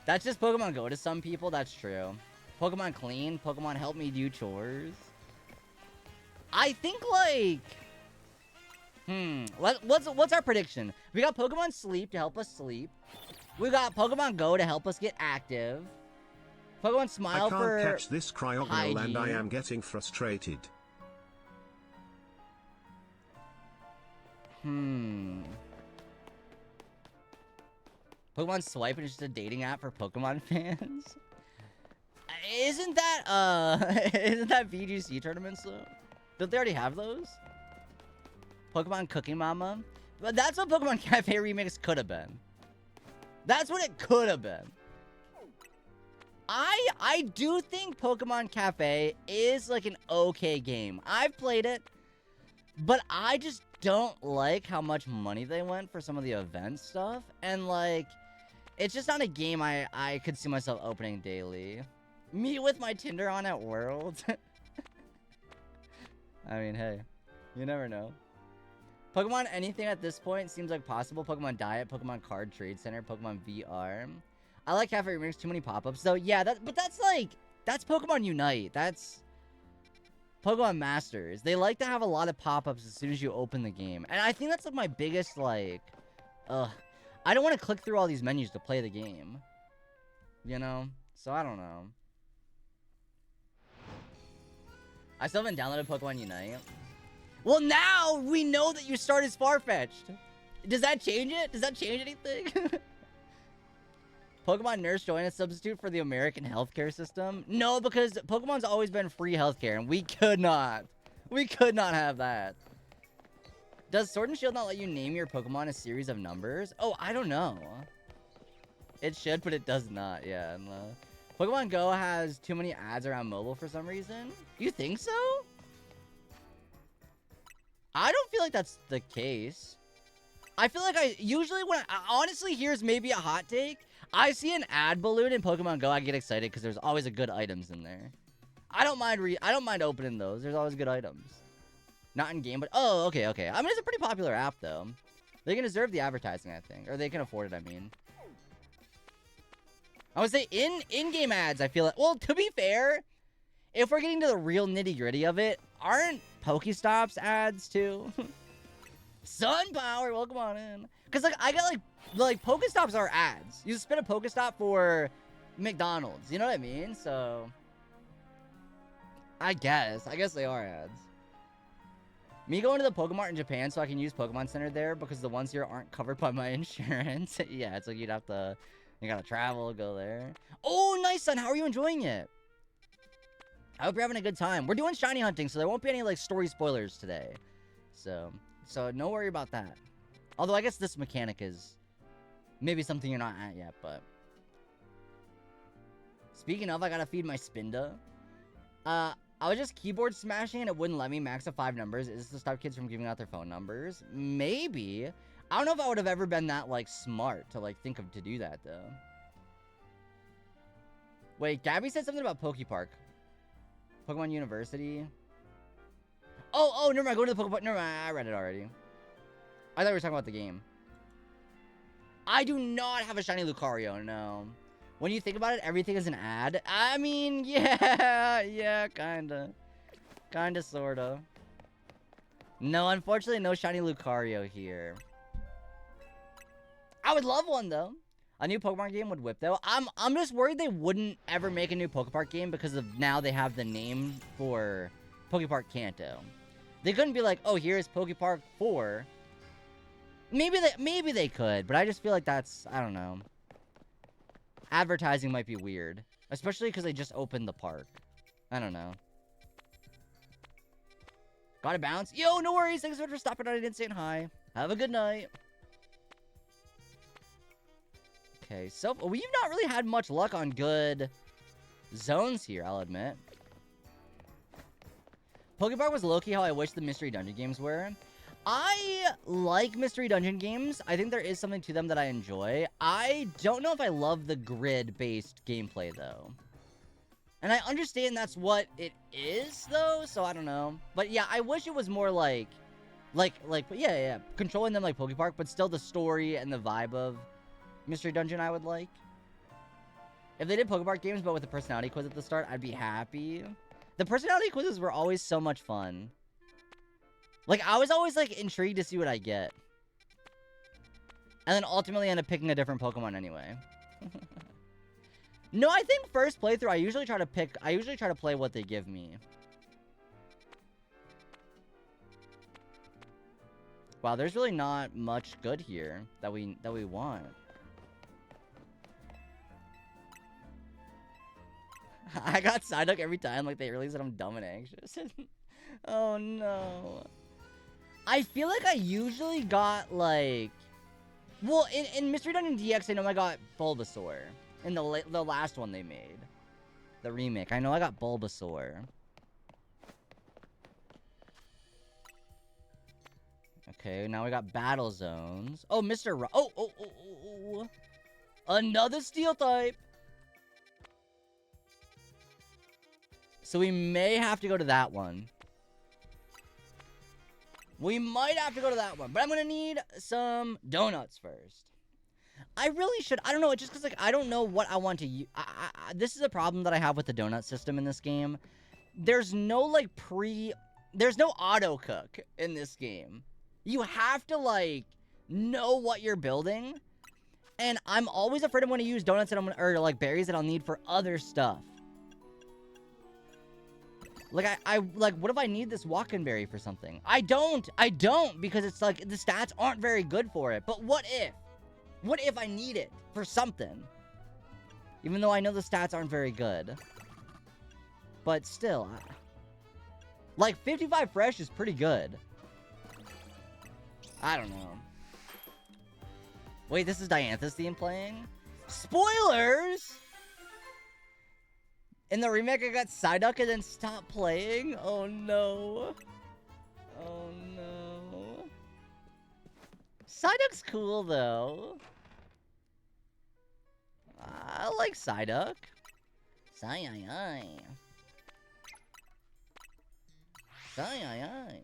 Speaker 1: That's just Pokemon Go to some people. That's true. Pokemon Clean. Pokemon Help Me Do Chores. I think, like... What's our prediction? We got Pokemon Sleep to help us sleep. We got Pokemon Go to help us get active. Pokemon Smile for
Speaker 2: I can't catch this Cryogonal
Speaker 1: hygiene.
Speaker 2: And I am getting frustrated.
Speaker 1: Pokemon Swipe is just a dating app for Pokemon fans. Isn't that isn't that VGC tournaments though? Don't they already have those? Pokemon Cooking Mama? But that's what Pokemon Cafe Remix could have been. That's what it could have been. I do think Pokemon Cafe is like an okay game. I've played it, but I just don't like how much money they went for some of the event stuff. And like, it's just not a game I could see myself opening daily. Me with my Tinder on at World. I mean, hey, you never know. Pokemon anything at this point seems like possible. Pokemon Diet, Pokemon Card Trade Center, Pokemon VR. I like Cafe Remix, too many pop-ups. Though, yeah, but that's like, that's Pokemon Unite. That's Pokemon Masters. They like to have a lot of pop-ups as soon as you open the game. And I think that's like my biggest, like, I don't want to click through all these menus to play the game. You know? So I don't know. I still haven't downloaded Pokemon Unite. Well, now we know that you start as Farfetch'd. Does that change it? Does that change anything? Pokemon Nurse join a substitute for the American healthcare system? No, because Pokemon's always been free healthcare, and we could not have that. Does Sword and Shield not let you name your Pokemon a series of numbers? Oh, I don't know. It should, but it does not. Yeah. Pokemon Go has too many ads around mobile for some reason. You think so? I don't feel like that's the case. I feel like usually when honestly, here's maybe a hot take. I see an ad balloon in Pokemon Go, I get excited because there's always a good items in there. I don't mind opening those. There's always good items. Not in game, but oh, okay. I mean, it's a pretty popular app though. They can deserve the advertising, I think, or they can afford it. I mean, I would say in-game ads. I feel like, well, to be fair, if we're getting to the real nitty-gritty of it, aren't Pokestops ads too? Sun Power, welcome on in. Cause like I got like Pokestops are ads. You spin a Pokestop for McDonald's. You know what I mean? So I guess they are ads. Me going to the Pokemart in Japan so I can use Pokemon Center there because the ones here aren't covered by my insurance. Yeah, it's like you gotta travel, go there. Oh, nice, son. How are you enjoying it? I hope you're having a good time. We're doing shiny hunting, so there won't be any like story spoilers today. So no worry about that. Although I guess this mechanic is maybe something you're not at yet, but speaking of, I gotta feed my Spinda. I was just keyboard smashing and it wouldn't let me max out 5 numbers. Is this to stop kids from giving out their phone numbers? Maybe. I don't know if I would have ever been that like smart to like think of to do that though. Wait, Gabby said something about Pokepark. Pokemon University. Oh, never mind. Go to the Pokemon. Never mind. I read it already. I thought we were talking about the game. I do not have a shiny Lucario, no. When you think about it, everything is an ad. I mean, yeah, kinda. Kinda, sorta. No, unfortunately, no shiny Lucario here. I would love one, though. A new Pokemon game would whip, though. I'm just worried they wouldn't ever make a new Pokepark game because of now they have the name for Pokepark Kanto. They couldn't be like, oh, here's Pokepark 4. Maybe they could, but I just feel like that's, I don't know. Advertising might be weird. Especially because they just opened the park. I don't know. Gotta bounce. Yo, no worries. Thanks so much for stopping on and saying hi. Have a good night. Okay, so we've not really had much luck on good zones here, I'll admit. Pokepark was low-key how I wish the Mystery Dungeon games were. I like Mystery Dungeon games. I think there is something to them that I enjoy. I don't know if I love the grid-based gameplay, though. And I understand that's what it is, though, so I don't know. But yeah, I wish it was more like, yeah, controlling them like Pokepark, but still the story and the vibe of Mystery Dungeon I would like. If they did Pokepark games, but with a personality quiz at the start, I'd be happy. The personality quizzes were always so much fun. Like, I was always, like, intrigued to see what I get. And then ultimately end up picking a different Pokemon anyway. No, I think first playthrough, I usually try to play what they give me. Wow, there's really not much good here that we want. I got Psyduck every time, like, they release it, I'm dumb and anxious. Oh, no. I feel like I usually got, like... Well, in Mystery Dungeon DX, I know I got Bulbasaur. In the last one they made. The remake. I know I got Bulbasaur. Okay, now we got Battle Zones. Oh, Mr. Oh. Another Steel type. So we may have to go to that one. We might have to go to that one, but I'm gonna need some donuts first. I really should. I don't know. It's just because like I don't know what I want to use. This is a problem that I have with the donut system in this game. There's no like there's no auto cook in this game. You have to like know what you're building, and I'm always afraid I'm going to use donuts or like berries that I'll need for other stuff. Like I like, what if I need this walk-in berry for something? I don't, because it's like the stats aren't very good for it. But what if? What if I need it for something? Even though I know the stats aren't very good. But still, like 55 fresh is pretty good. I don't know. Wait, this is Dianthus theme playing? Spoilers! In the remake, I got Psyduck and then stopped playing? Oh no. Oh no. Psyduck's cool though. I like Psyduck. Psy-I-I. Psy-I-I.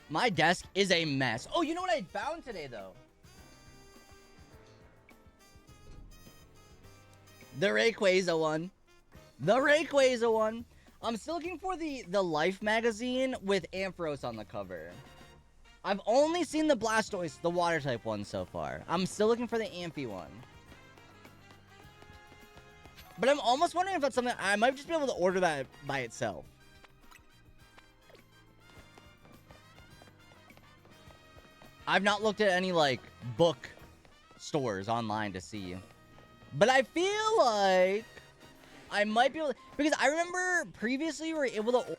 Speaker 1: My desk is a mess. Oh, you know what I found today, though? The Rayquaza one. The Rayquaza one. I'm still looking for the Life magazine with Ampharos on the cover. I've only seen the Blastoise, the water type one so far. I'm still looking for the Amphy one. But I'm almost wondering if that's something I might just be able to order that by itself. I've not looked at any, like, book stores online to see. But I feel like I might be able to... Because I remember previously we were able to...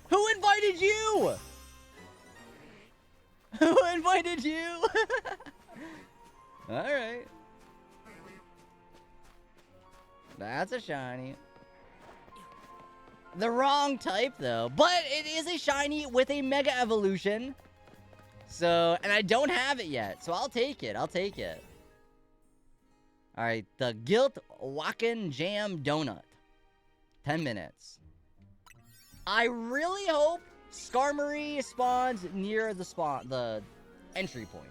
Speaker 1: Who invited you? Who invited you? Alright. That's a shiny. The wrong type, though. But it is a shiny with a Mega Evolution. So, and I don't have it yet. So I'll take it. I'll take it. Alright, the Gilt Wacken Jam Donut. 10 minutes. I really hope Skarmory spawns near the entry point.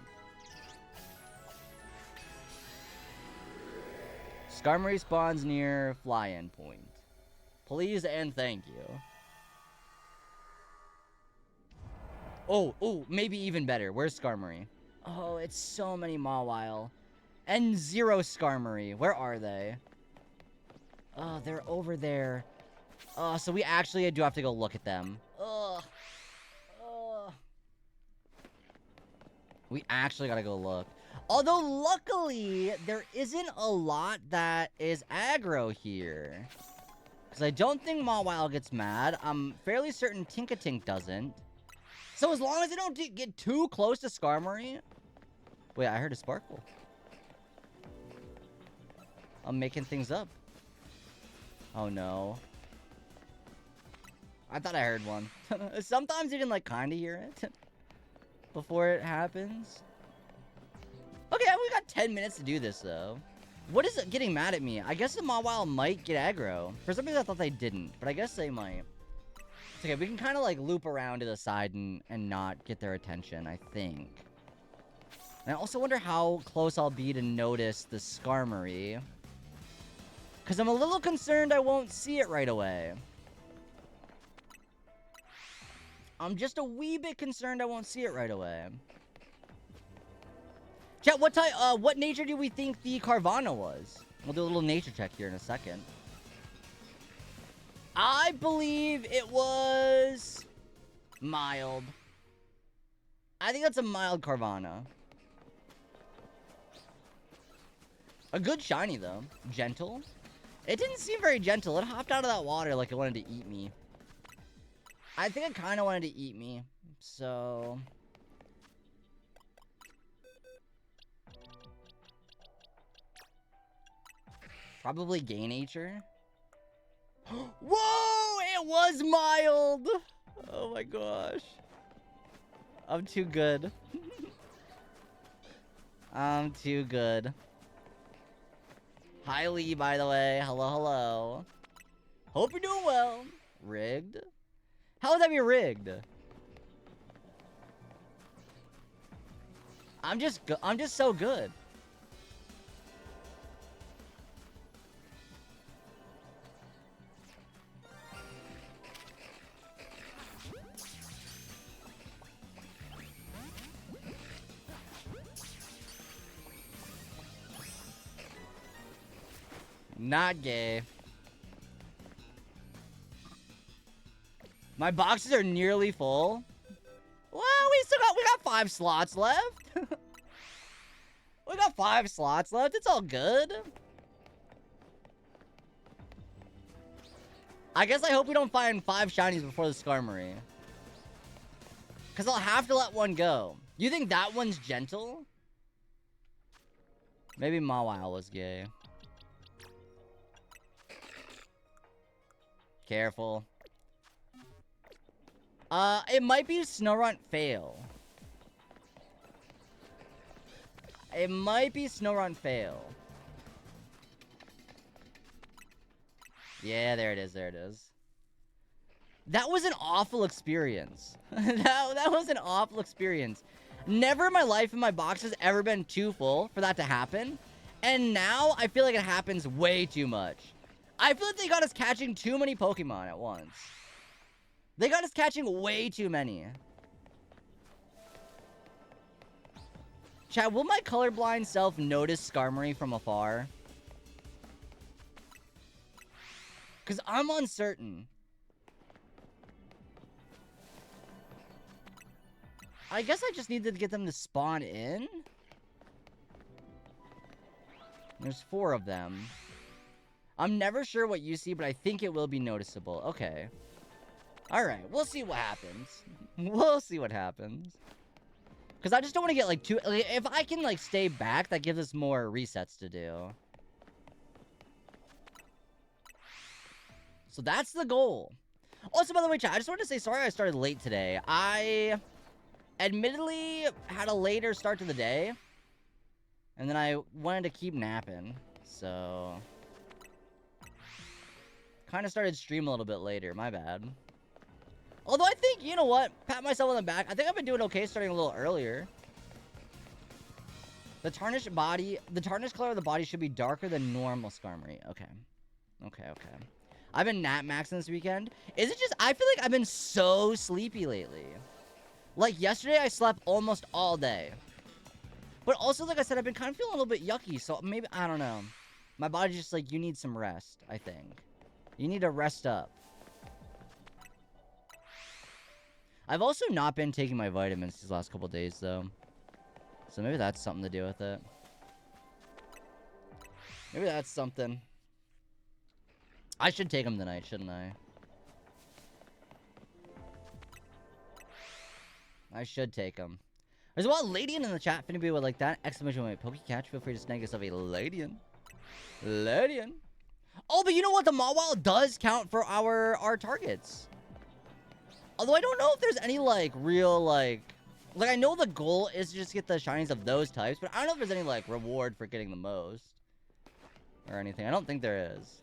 Speaker 1: Skarmory spawns near fly-in point. Please and thank you. Oh, maybe even better. Where's Skarmory? Oh, it's so many Mawile. And 0 Skarmory. Where are they? Oh, they're over there. Oh, so we actually do have to go look at them. Ugh. Ugh. We actually gotta go look. Although, luckily, there isn't a lot that is aggro here. Because I don't think Mawile gets mad. I'm fairly certain Tinkatink doesn't. So as long as I don't get too close to Skarmory... Wait, I heard a Sparkle. I'm making things up. Oh no. I thought I heard one. Sometimes you can like kinda hear it. Before it happens. Okay, we got 10 minutes to do this though. What is it getting mad at me? I guess the Mawile might get aggro. For some reason I thought they didn't, but I guess they might. It's okay, we can kind of like loop around to the side and not get their attention, I think. And I also wonder how close I'll be to notice the Skarmory. Because I'm a little concerned I won't see it right away. I'm just a wee bit concerned I won't see it right away. Chat, what nature do we think the Carvanha was? We'll do a little nature check here in a second. I believe it was mild. I think that's a mild Carvanha. A good shiny, though. Gentle. It didn't seem very gentle. It hopped out of that water like it wanted to eat me. I think it kind of wanted to eat me. So... probably Gay Nature. Whoa! It was mild! Oh my gosh. I'm too good. I'm too good. Hi, Lee, by the way. Hello, hello. Hope you're doing well. Rigged? How would that be rigged? I'm just so good. Not gay. My boxes are nearly full. Well, we got 5 slots left. We got 5 slots left. It's all good. I guess I hope we don't find 5 shinies before the Skarmory. Because I'll have to let one go. You think that one's gentle? Maybe Mawile was gay. Careful. It might be Snorunt fail. It might be Snorunt fail. Yeah, there it is, there it is. That was an awful experience. that was an awful experience. Never in my life in my box has ever been too full for that to happen. And now I feel like it happens way too much. I feel like they got us catching too many Pokemon at once. They got us catching way too many. Chat, will my colorblind self notice Skarmory from afar? Because I'm uncertain. I guess I just needed to get them to spawn in. There's 4 of them. I'm never sure what you see, but I think it will be noticeable. Okay. Alright, we'll see what happens. We'll see what happens. Because I just don't want to get, like, too... Like, if I can, like, stay back, that gives us more resets to do. So that's the goal. Also, by the way, chat, I just wanted to say sorry I started late today. I admittedly had a later start to the day. And then I wanted to keep napping. So... kind of started stream a little bit later. My bad. Although I think, you know what? Pat myself on the back. I think I've been doing okay starting a little earlier. The tarnished color of the body should be darker than normal Skarmory. Okay. Okay. I've been nap maxing this weekend. Is it just... I feel like I've been so sleepy lately. Like, yesterday I slept almost all day. But also, like I said, I've been kind of feeling a little bit yucky. So maybe... I don't know. My body's just like, you need some rest, I think. You need to rest up. I've also not been taking my vitamins these last couple days, though. So maybe that's something to do with it. Maybe that's something. I should take them tonight, shouldn't I? I should take them. There's a lot of Ladian in the chat. If anybody would like that, exclamation point Pokecatch, feel free to snag yourself a Ladian. Ladian. Oh, but you know what? The Mawile does count for our targets. Although I don't know if there's any, like, real, like... Like, I know the goal is to just get the shinies of those types, but I don't know if there's any, like, reward for getting the most. Or anything. I don't think there is.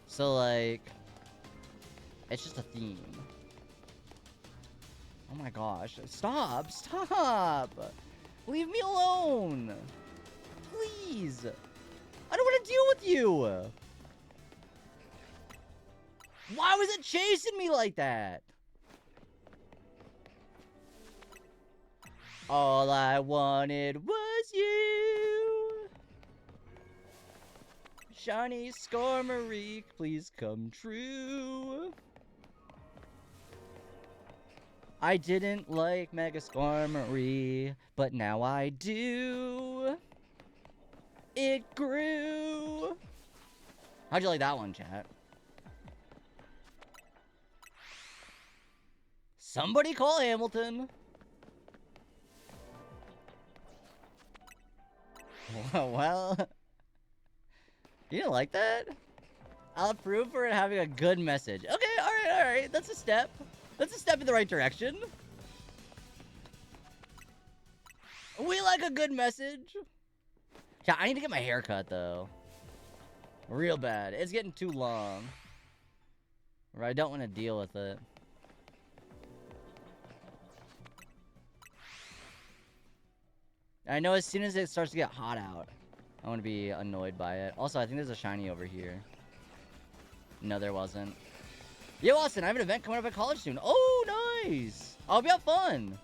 Speaker 1: So, like... It's just a theme. Oh my gosh. Stop! Stop! Leave me alone! Please! I don't want to deal with you! Why was it chasing me like that? All I wanted was you. Shiny Skarmory, please come true. I didn't like Mega Skarmory, but now I do. It grew. How'd you like that one, chat? Somebody call Hamilton. Well, you didn't like that? I'll approve for it having a good message. Okay, all Alright, that's a step. That's a step in the right direction. We like a good message. Yeah, I need to get my hair cut, though. Real bad. It's getting too long. Or I don't want to deal with it. I know as soon as it starts to get hot out, I want to be annoyed by it. Also, I think there's a shiny over here. No, there wasn't. Yo, Austin, I have an event coming up at college soon. Oh, nice. I'll be have fun.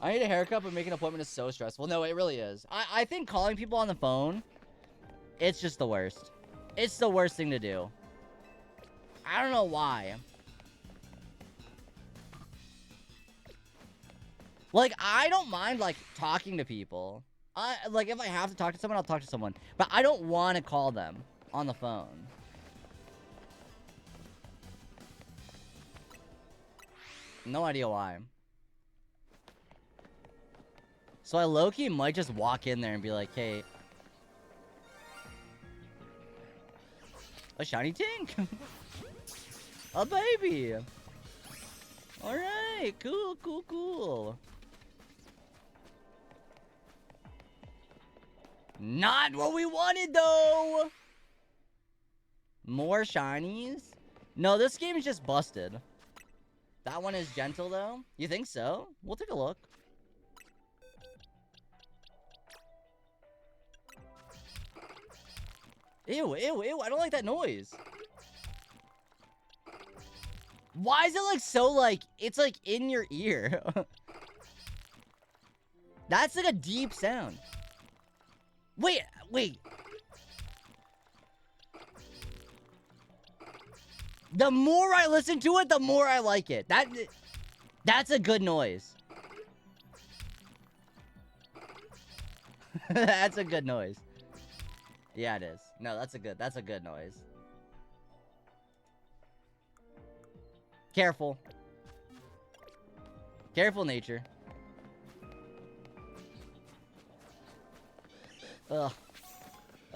Speaker 1: I need a haircut, but making an appointment is so stressful. No, it really is. I think calling people on the phone, it's just the worst. It's the worst thing to do. I don't know why. Like, I don't mind, like, talking to people. Like, if I have to talk to someone, I'll talk to someone. But I don't want to call them on the phone. No idea why. So I low-key might just walk in there and be like, hey. A shiny Tink! A baby! Alright, cool, cool, cool. Not what we wanted, though! More shinies? No, this game is just busted. That one is gentle, though? You think so? We'll take a look. Ew, ew, ew, I don't like that noise. Why is it, like, so, like, it's, like, in your ear? That's, like, a deep sound. Wait, wait. The more I listen to it, the more I like it. That's a good noise. That's a good noise. Yeah, it is. No, that's a good noise. Careful. Careful, nature. Ugh.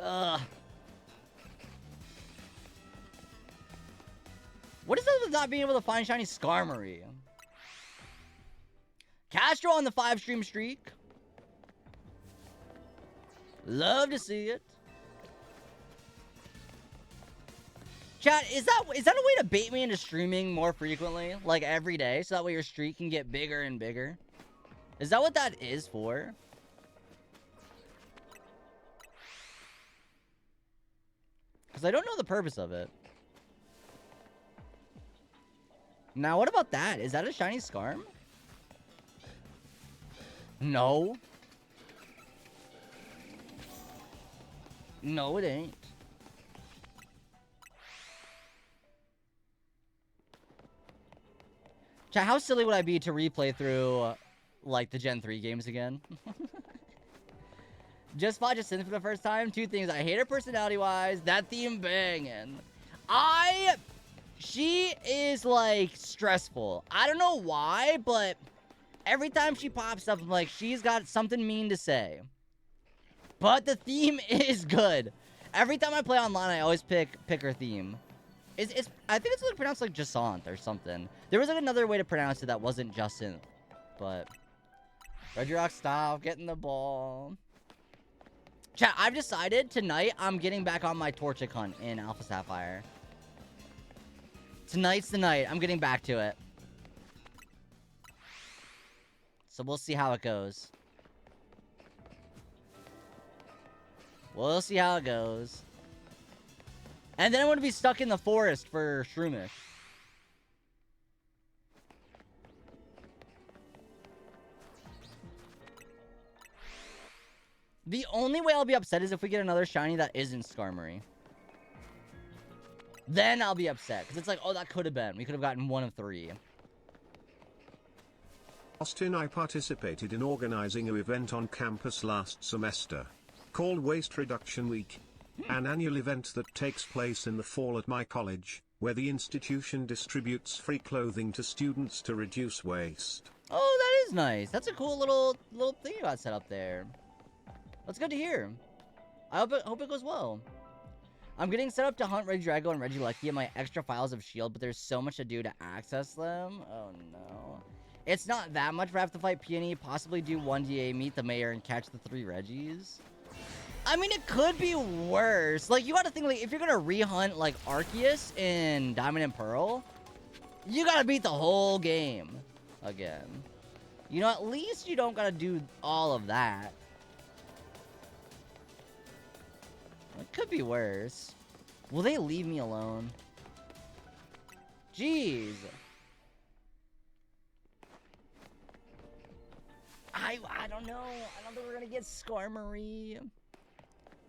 Speaker 1: Ugh. What is that with not being able to find shiny Skarmory? Castro on the 5-stream streak. Love to see it. Chat, is that a way to bait me into streaming more frequently? Like every day? So that way your streak can get bigger and bigger? Is that what that is for? Because I don't know the purpose of it. Now, what about that? Is that a shiny Skarm? No. No, it ain't. Chat, how silly would I be to replay through, like, the Gen 3 games again? Just fought Jacinth for the first time. Two things. I hate her personality-wise. That theme banging. She is, like, stressful. I don't know why, but every time she pops up, I'm like, she's got something mean to say. But the theme is good. Every time I play online, I always pick her theme. I think it's like pronounced like Jacinthe or something. There was like another way to pronounce it that wasn't Jacinthe. But Regirock, stop getting the ball. Chat, I've decided tonight I'm getting back on my Torchic hunt in Alpha Sapphire. Tonight's the night. I'm getting back to it. So we'll see how it goes. We'll see how it goes. And then I'm going to be stuck in the forest for Shroomish. The only way I'll be upset is if we get another shiny that isn't Skarmory. Then I'll be upset. Because it's like, oh, that could have been. We could have gotten one of 3.
Speaker 2: Austin, I participated in organizing an event on campus last semester called Waste Reduction Week. An annual event that takes place in the fall at my college, where the institution distributes free clothing to students to reduce waste.
Speaker 1: Oh, that is nice. That's a cool little thing you got set up there. That's good to hear. I hope it goes well. I'm getting set up to hunt Regidrago and Regieleki in my extra files of shield, but there's so much to do to access them. Oh no. It's not that much, but I have to fight Peony, possibly do 1DA, meet the mayor, and catch the 3 Regis. I mean, it could be worse. Like, you gotta think, like, if you're gonna rehunt, like, Arceus in Diamond and Pearl, you gotta beat the whole game again. You know, at least you don't gotta do all of that. It could be worse. Will they leave me alone? Jeez. I don't know. I don't think we're gonna get Skarmory.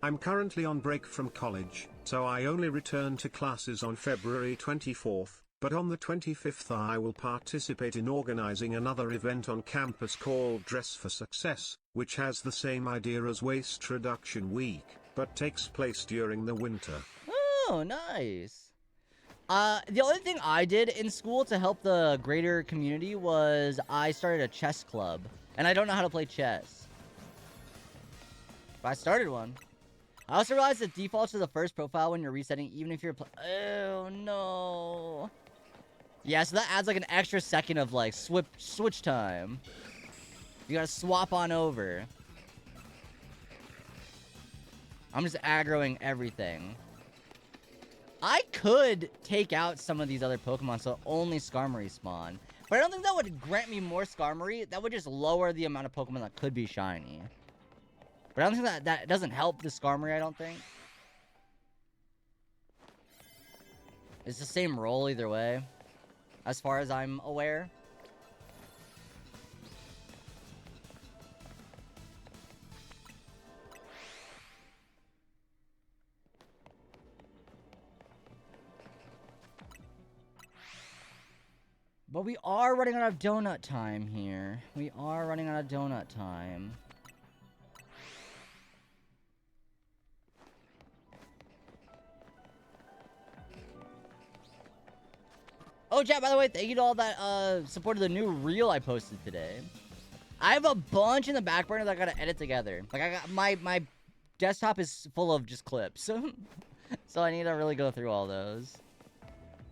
Speaker 2: I'm currently on break from college, so I only return to classes on February 24th, but on the 25th I will participate in organizing another event on campus called Dress for Success, which has the same idea as Waste Reduction Week, but takes place during the winter.
Speaker 1: Oh, nice. The only thing I did in school to help the greater community was I started a chess club. And I don't know how to play chess. But I started one. I also realized it defaults to the first profile when you're resetting, even if you're oh, no. Yeah, so that adds like an extra second of like switch time. You gotta swap on over. I'm just aggroing everything. I could take out some of these other Pokemon so only Skarmory spawn. But I don't think that would grant me more Skarmory. That would just lower the amount of Pokemon that could be shiny. But I don't think that doesn't help the Skarmory, I don't think. It's the same role either way, as far as I'm aware. But we are running out of donut time here. We are running out of donut time. Oh, chat, by the way, thank you to all that supported the new reel I posted today. I have a bunch in the back burner that I gotta edit together. Like, I got my desktop is full of just clips. So I need to really go through all those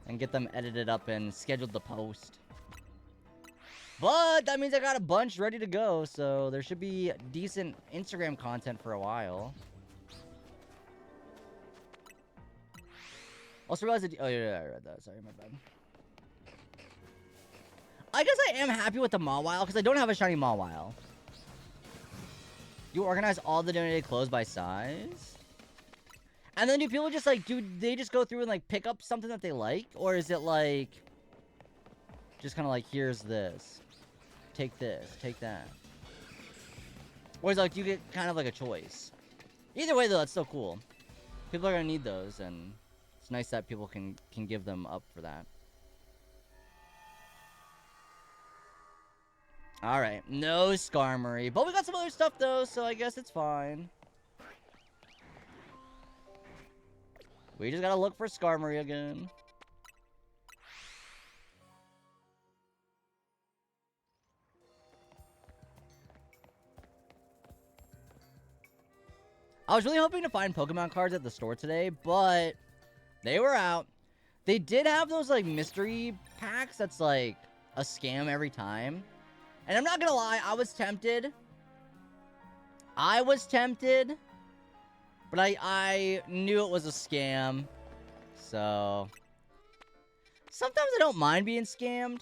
Speaker 1: and get them edited up and scheduled to post. But that means I got a bunch ready to go, so there should be decent Instagram content for a while. Also realized that, oh yeah, I read that. Sorry, my bad. I guess I am happy with the Mawile because I don't have a shiny Mawile. You organize all the donated clothes by size? And then do people just like, do they just go through and like pick up something that they like? Or is it like, just kind of like, here's this. Take this, take that. Or is it like, do you get kind of like a choice? Either way though, that's still cool. People are gonna need those and it's nice that people can give them up for that. Alright, no Skarmory. But we got some other stuff though, so I guess it's fine. We just gotta look for Skarmory again. I was really hoping to find Pokemon cards at the store today, but they were out. They did have those like mystery packs that's like a scam every time. And I'm not gonna lie, I was tempted. But I knew it was a scam. So sometimes I don't mind being scammed.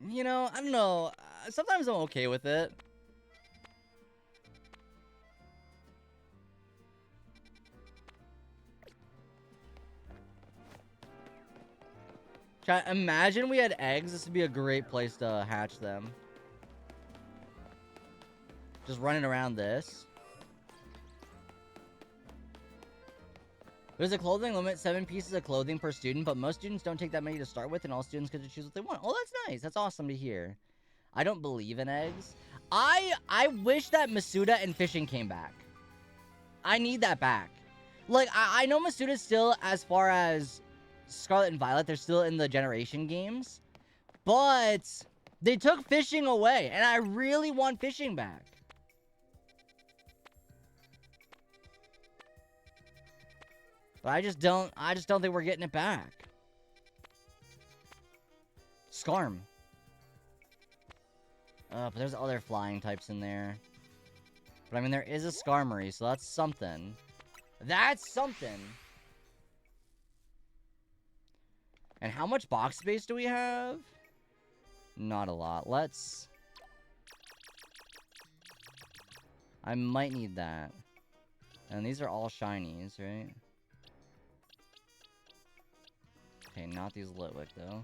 Speaker 1: You know, I don't know. Sometimes I'm okay with it. Chat, imagine we had eggs. This would be a great place to hatch them. Just running around this. There's a clothing limit, 7 pieces of clothing per student, but most students don't take that many to start with, and all students get to choose what they want. Oh, that's nice. That's awesome to hear. I don't believe in eggs. I wish that Masuda and fishing came back. I need that back. Like, I know Masuda's still, as far as Scarlet and Violet, they're still in the generation games. But they took fishing away, and I really want fishing back. But I just don't think we're getting it back. Skarm. But there's other flying types in there. But I mean, there is a Skarmory, so that's something. That's something! And how much box space do we have? Not a lot. Let's... I might need that. And these are all shinies, right? Okay, not these Litwick, though.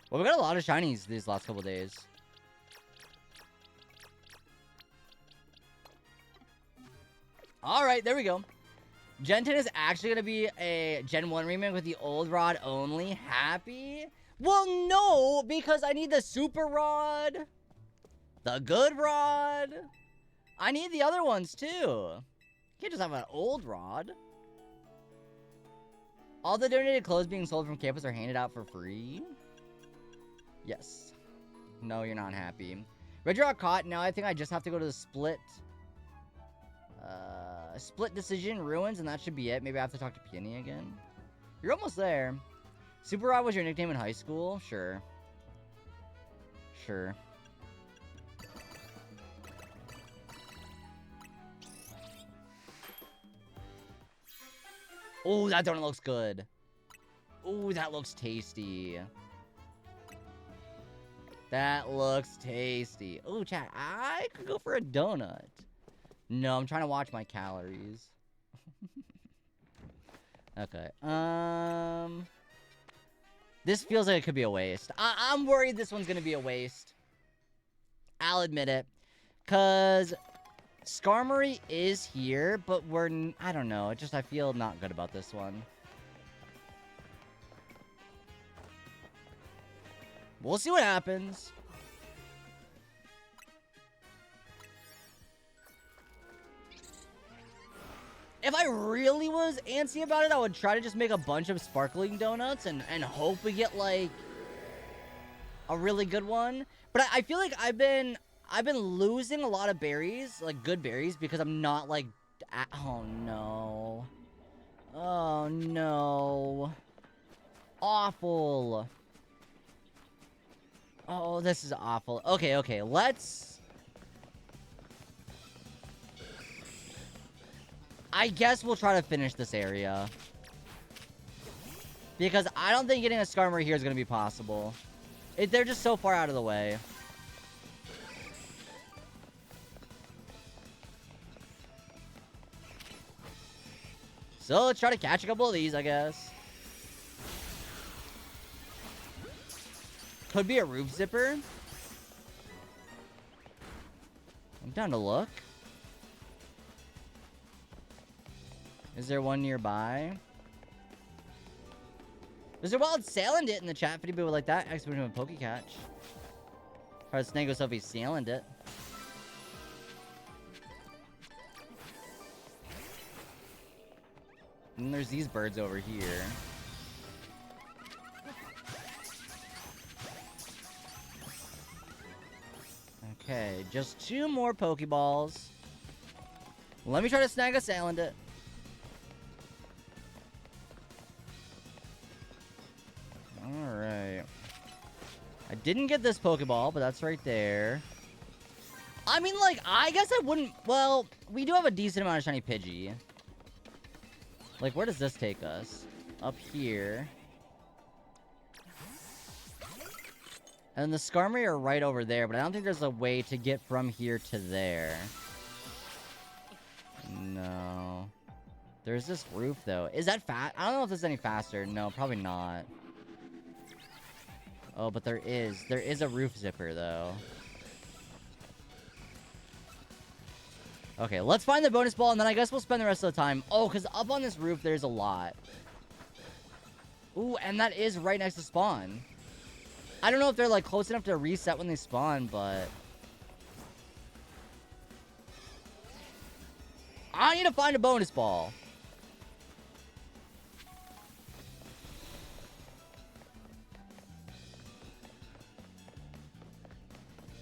Speaker 1: Well, we got a lot of shinies these last couple days. Alright, there we go. Gen 10 is actually going to be a Gen 1 remake with the old rod only. Happy? Well, no, because I need the super rod. The good rod. I need the other ones, too. You can't just have an old rod. All the donated clothes being sold from campus are handed out for free. Yes. No, you're not happy. Red Rock caught. Now I think I just have to go to the split decision ruins, and that should be it. Maybe I have to talk to Peony again. You're almost there. Super Rod was your nickname in high school? Sure. Sure. Oh, that donut looks good. Oh, that looks tasty. That looks tasty. Oh, chat, I could go for a donut. No, I'm trying to watch my calories. Okay. This feels like it could be a waste. I'm worried this one's gonna be a waste. I'll admit it. Cause Skarmory is here, but I don't know. I feel not good about this one. We'll see what happens. If I really was antsy about it, I would try to just make a bunch of sparkling donuts and hope we get, like, a really good one. But I feel like I've been losing a lot of berries, like good berries, because I'm not, like, oh no. Oh no. Awful. Oh, this is awful. Okay, let's... I guess we'll try to finish this area. Because I don't think getting a Skarmory here is going to be possible. They're just so far out of the way. So let's try to catch a couple of these, I guess. Could be a roof zipper. I'm down to look. Is there one nearby? Is there wild Salandit in the chat? If anybody would like that, expedition with Pokecatch. Or Snaggle Sophie Salandit. And there's these birds over here. Okay, just 2 more Pokeballs. Let me try to snag a Salandit. Alright. I didn't get this Pokeball, but that's right there. I mean, like, I guess I wouldn't... Well, we do have a decent amount of shiny Pidgey. Like, where does this take us? Up here. And the Skarmory are right over there, but I don't think there's a way to get from here to there. No. There's this roof, though. Is that fast? I don't know if this is any faster. No, probably not. Oh, but there is. There is a roof zipper, though. Okay, let's find the bonus ball, and then I guess we'll spend the rest of the time. Oh, because up on this roof, there's a lot. Ooh, and that is right next to spawn. I don't know if they're, like, close enough to reset when they spawn, but... I need to find a bonus ball.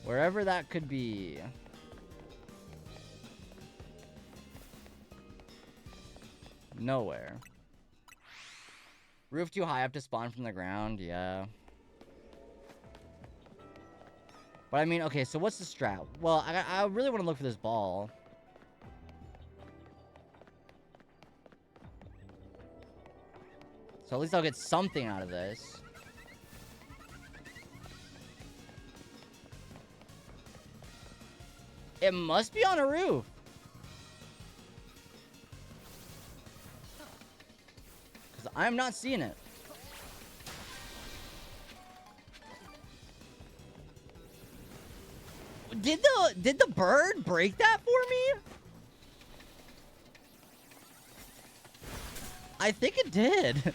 Speaker 1: Wherever that could be. Nowhere. Roof too high up to spawn from the ground, yeah. But I mean, okay, so what's the strat? Well, I really want to look for this ball. So at least I'll get something out of this. It must be on a roof. Because I'm not seeing it. Did the bird break that for me? I think it did.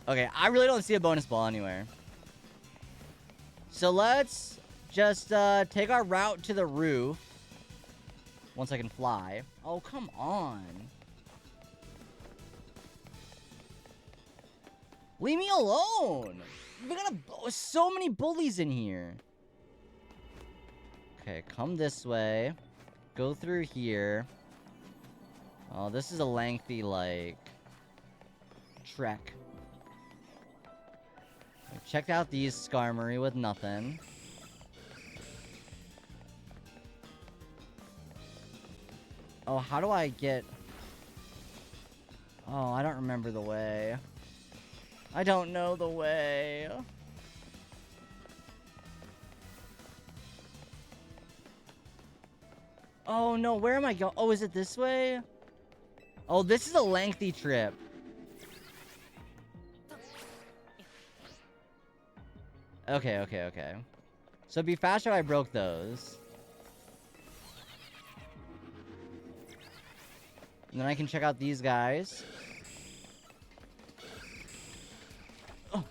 Speaker 1: Okay, I really don't see a bonus ball anywhere. So let's just take our route to the roof. Once I can fly. Oh, come on. Leave me alone. We got so many bullies in here. Okay, come this way. Go through here. Oh, this is a lengthy, like, trek. I checked out these Skarmory with nothing. Oh, how do I get... Oh, I don't remember the way. I don't know the way. Oh, no, where am I going? Oh, is it this way? Oh, this is a lengthy trip. Okay. So it'd be faster if I broke those. And then I can check out these guys. Oh.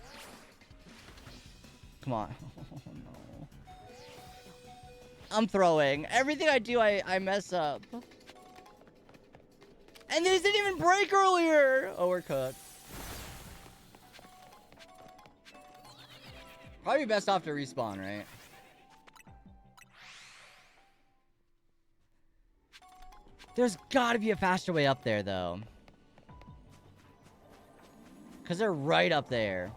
Speaker 1: Come on. Oh, no. I'm throwing. Everything I do, I mess up. And these didn't even break earlier! Oh, we're cooked. Probably best off to respawn, right? There's gotta be a faster way up there, though. Because they're right up there.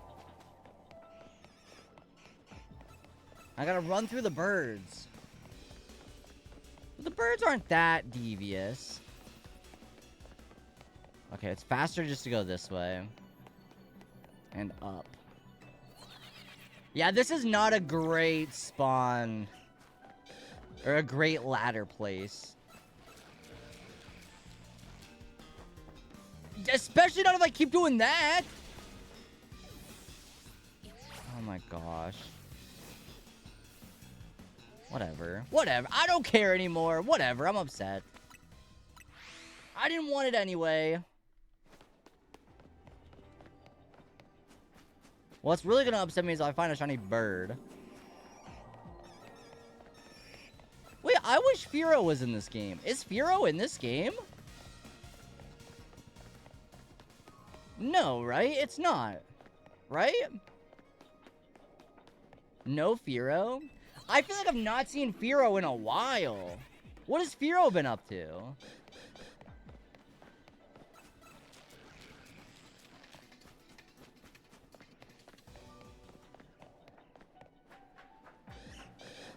Speaker 1: I gotta run through the birds. The birds aren't that devious. Okay, it's faster just to go this way. And up. Yeah, this is not a great spawn. Or a great ladder place. Especially not if I keep doing that. Oh my gosh. Whatever. I don't care anymore. Whatever. I'm upset. I didn't want it anyway. What's really gonna upset me is if I find a shiny bird. Wait, I wish Fearow was in this game. Is Fearow in this game? No, right? It's not. Right? No Fearow? I feel like I've not seen Fearow in a while. What has Fearow been up to?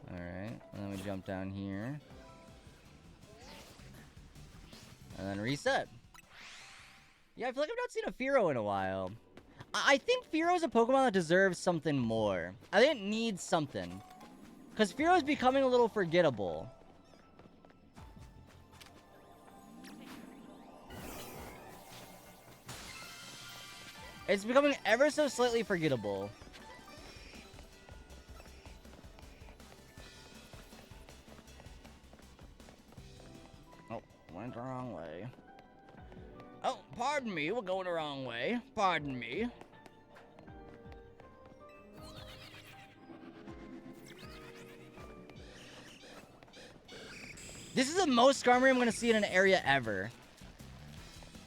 Speaker 1: Alright, and then we jump down here. And then reset. Yeah, I feel like I've not seen a Fearow in a while. I think Fearow's a Pokemon that deserves something more. I think it needs something. Because Fearow's becoming a little forgettable. It's becoming ever so slightly forgettable. Oh, went the wrong way. Oh, pardon me, we're going the wrong way. Pardon me. This is the most Skarmory I'm gonna see in an area ever.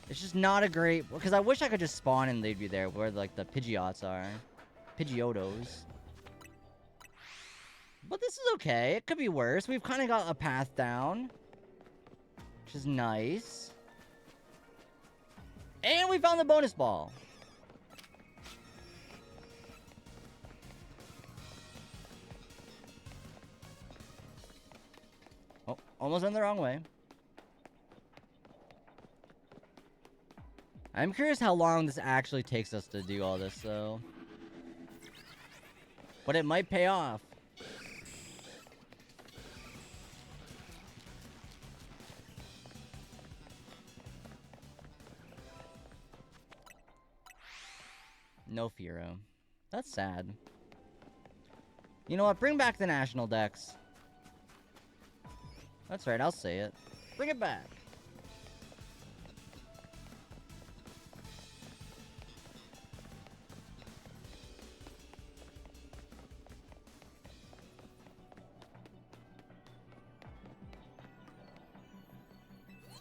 Speaker 1: It's just not a great... Because I wish I could just spawn and they'd be there where, like, the Pidgeots are. Pidgeotos. But this is okay. It could be worse. We've kind of got a path down. Which is nice. And we found the bonus ball. Oh, almost went the wrong way. I'm curious how long this actually takes us to do all this, though. But it might pay off. No Fearow. That's sad. You know what? Bring back the national Dex. That's right, I'll say it. Bring it back.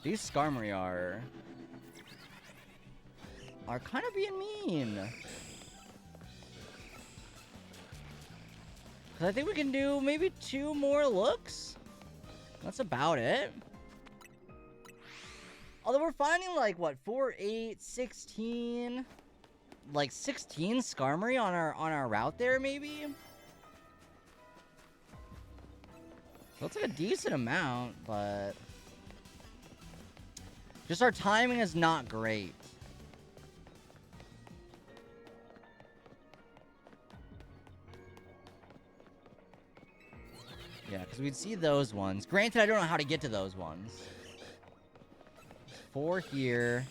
Speaker 1: These Skarmory are kind of being mean. Cause I think we can do maybe 2 more looks. That's about it. Although we're finding like what 4, 8, 16, like 16 Skarmory on our route there maybe. So it's like a decent amount, but just our timing is not great. Yeah, because we'd see those ones. Granted, I don't know how to get to those ones. 4 here.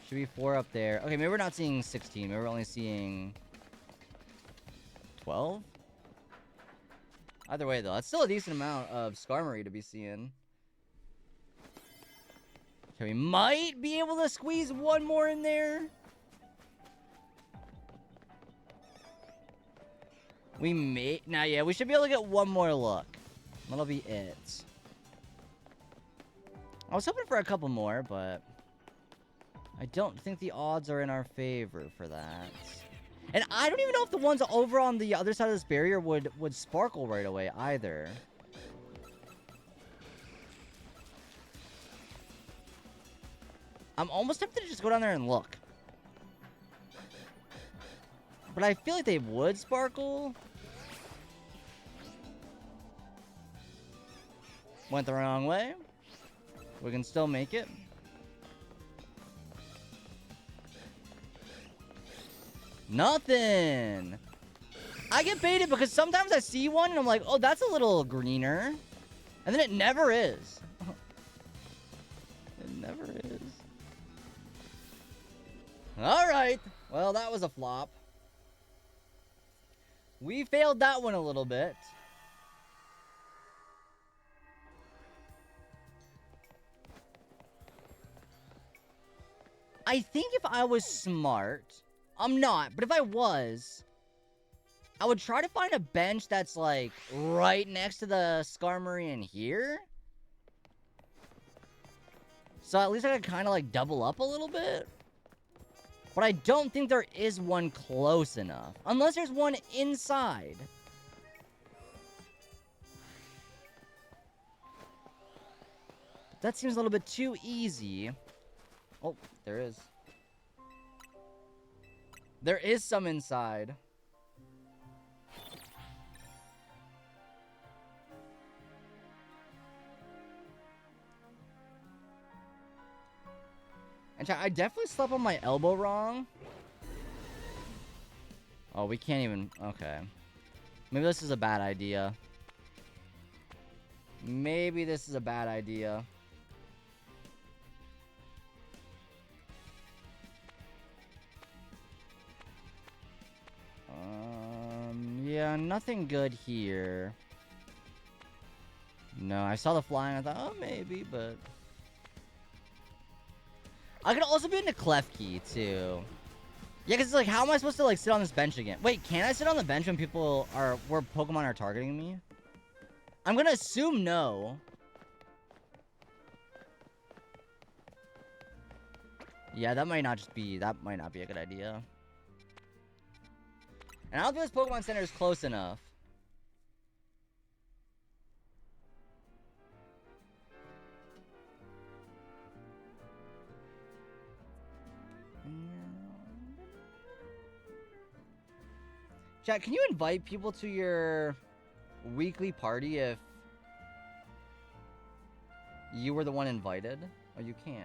Speaker 1: Should be 4 up there. Okay, maybe we're not seeing 16. Maybe we're only seeing 12? Either way, though, that's still a decent amount of Skarmory to be seeing. Okay, we might be able to squeeze 1 more in there. We may... Now, yeah, we should be able to get 1 more look. That'll be it. I was hoping for a couple more, but I don't think the odds are in our favor for that. And I don't even know if the ones over on the other side of this barrier would sparkle right away either. I'm almost tempted to just go down there and look. But I feel like they would sparkle. Went the wrong way. We can still make it. Nothing. I get baited because sometimes I see one and I'm like, oh, that's a little greener. And then it never is. It never is. Alright. Well, that was a flop. We failed that one a little bit. I think if I was smart, I'm not, but if I was, I would try to find a bench that's like right next to the Skarmory in here. So at least I could kind of like double up a little bit. But I don't think there is one close enough. Unless there's one inside. That seems a little bit too easy. Oh, there is. There is some inside. And I definitely slept on my elbow wrong. Oh, we can't even... Okay. Maybe this is a bad idea. Maybe this is a bad idea. Yeah, nothing good here. No, I saw the flying. I thought, oh, maybe, but... I could also be into Klefki, too. Yeah, because it's like, how am I supposed to, like, sit on this bench again? Wait, can I sit on the bench when people are... where Pokemon are targeting me? I'm gonna assume no. Yeah, that might not be a good idea. And I don't think this Pokemon Center is close enough. Chat, can you invite people to your weekly party if you were the one invited? Oh, you can.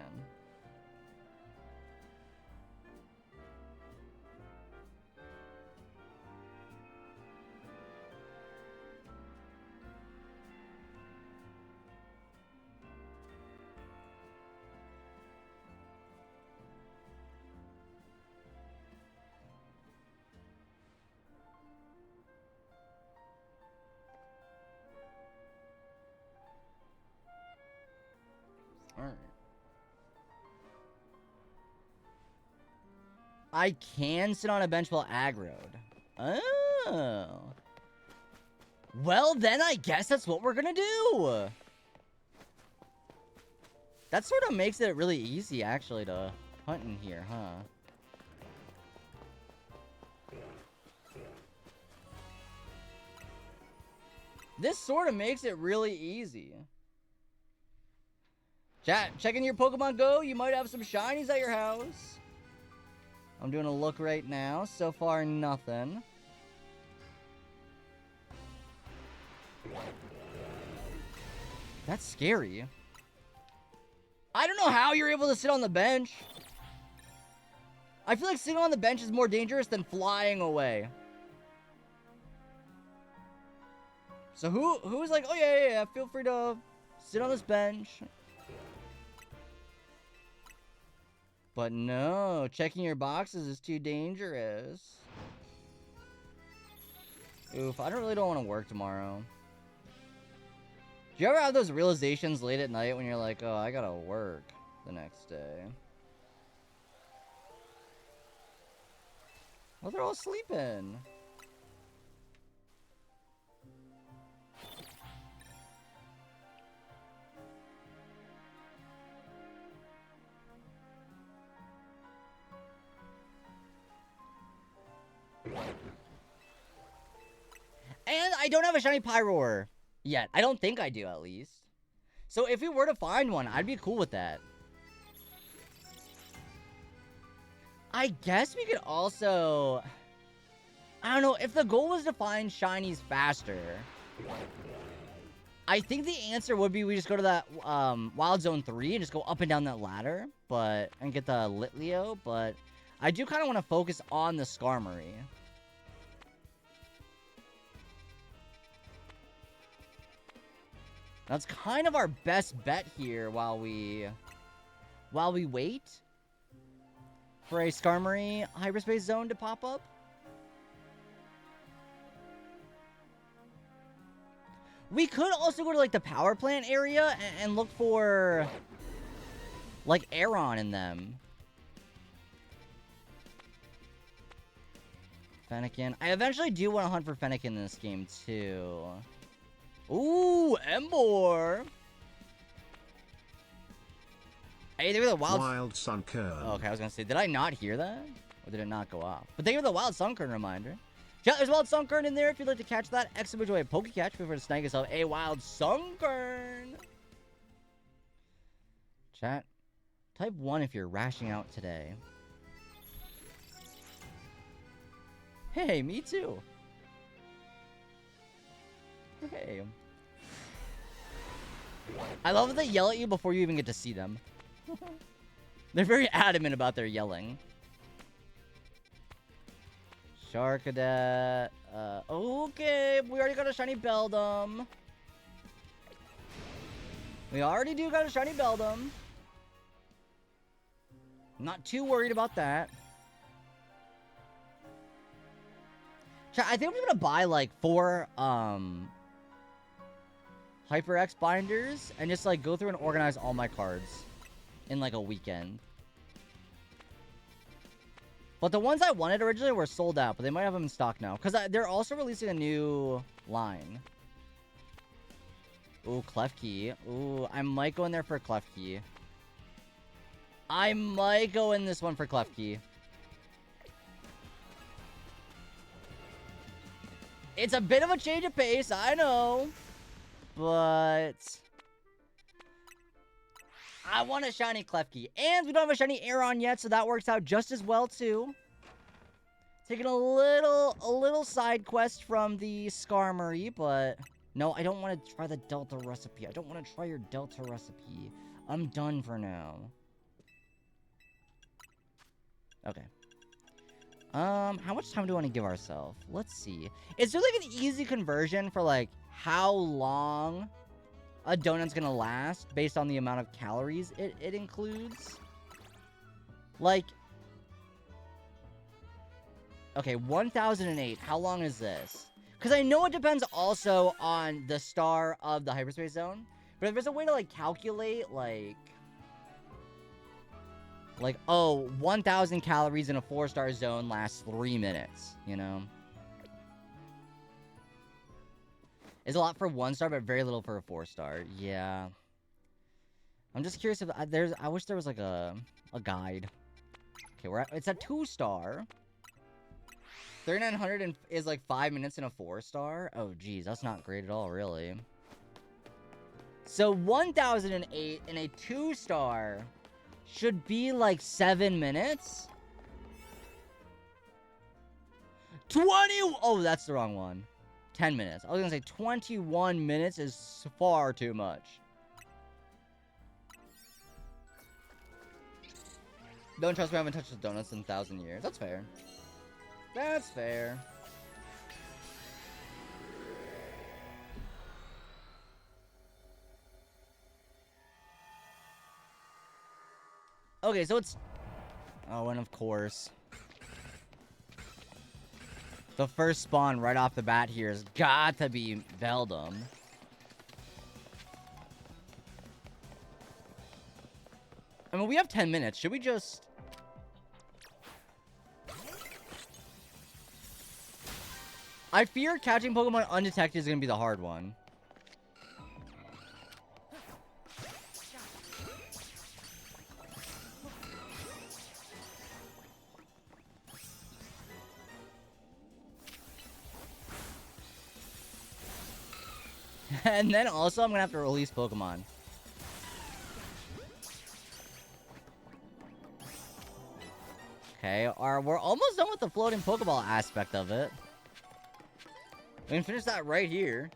Speaker 1: Alright. I can sit on a bench while aggroed. Oh. Well, then I guess that's what we're gonna do. That sort of makes it really easy, actually, to hunt in here, huh? This sort of makes it really easy. Chat, checking your Pokemon Go. You might have some shinies at your house. I'm doing a look right now. So far, nothing. That's scary. I don't know how you're able to sit on the bench. I feel like sitting on the bench is more dangerous than flying away. So who's like, oh yeah, feel free to sit on this bench. But no, checking your boxes is too dangerous. Oof, I really don't want to work tomorrow. Do you ever have those realizations late at night when you're like, oh, I gotta work the next day? Well, they're all sleeping. And I don't have a shiny Pyroar yet. I don't think I do, at least. So if we were to find one, I'd be cool with that. I guess we could also... I don't know, if the goal was to find shinies faster, I think the answer would be we just go to that Wild Zone 3 and just go up and down that ladder, and get the Litleo, but I do kind of want to focus on the Skarmory. That's kind of our best bet here while we wait for a Skarmory Hyperspace Zone to pop up. We could also go to, like, the power plant area and look for, like, Aeron in them. Fennekin. I eventually do want to hunt for Fennekin in this game, too. Ooh, Emboar. Hey, they were the
Speaker 2: Wild Sunkern.
Speaker 1: Oh, okay, I was gonna say, did I not hear that? Or did it not go off? But thank you for the Wild Sunkern reminder. Chat, there's Wild Sunkern in there if you'd like to catch that. Excellent way of Pokecatch. Feel free to snag yourself a Wild Sunkern. Chat, type 1 if you're rashing out today. Hey, me too. Hey. I love that they yell at you before you even get to see them. They're very adamant about their yelling. Sharkadet. Okay, we already got a shiny Beldum. We already do got a shiny Beldum. Not too worried about that. I think I'm gonna buy like 4 HyperX binders and just like go through and organize all my cards in like a weekend. But the ones I wanted originally were sold out, but they might have them in stock now because they're also releasing a new line. Ooh, Klefki. Ooh, I might go in there for a Klefki. I might go in this one for Klefki. It's a bit of a change of pace, I know. But I want a shiny Klefki. And we don't have a shiny Aeron yet, so that works out just as well, too. Taking a little side quest from the Skarmory, but no, I don't want to try the Delta recipe. I don't want to try your Delta recipe. I'm done for now. Okay. How much time do we want to give ourselves? Let's see. Is there like an easy conversion for like how long a donut's gonna last based on the amount of calories it includes? Like, okay, 1008. How long is this? Because I know it depends also on the star of the hyperspace zone. But if there's a way to like calculate like, oh, 1,000 calories in a 4-star zone lasts 3 minutes, you know? It's a lot for 1-star, but very little for a 4-star. Yeah. I'm just curious if I wish there was like a guide. Okay, it's a 2-star. 3,900 is like 5 minutes in a 4-star. Oh, geez, that's not great at all, really. So 1,008 in a 2-star should be like 7 minutes. 20. Oh, that's the wrong one. 10 minutes. I was gonna say 21 minutes is far too much. Don't trust me, I haven't touched the donuts in 1,000 years. That's fair. That's fair. Okay, so it's... Oh, and of course... The first spawn right off the bat here has got to be Beldum. I mean, we have 10 minutes. Should we just... I fear catching Pokemon undetected is going to be the hard one. And then also, I'm going to have to release Pokemon. Okay, we're almost done with the floating Pokeball aspect of it. We can finish that right here.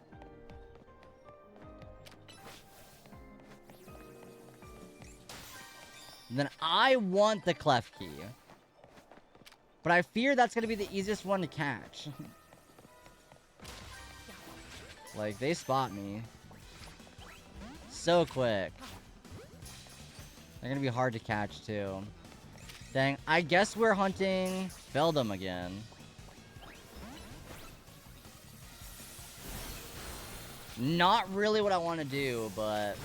Speaker 1: And then I want the Klefki. But I fear that's going to be the easiest one to catch. Like, they spot me. So quick. They're going to be hard to catch, too. Dang, I guess we're hunting Beldum again. Not really what I want to do, but...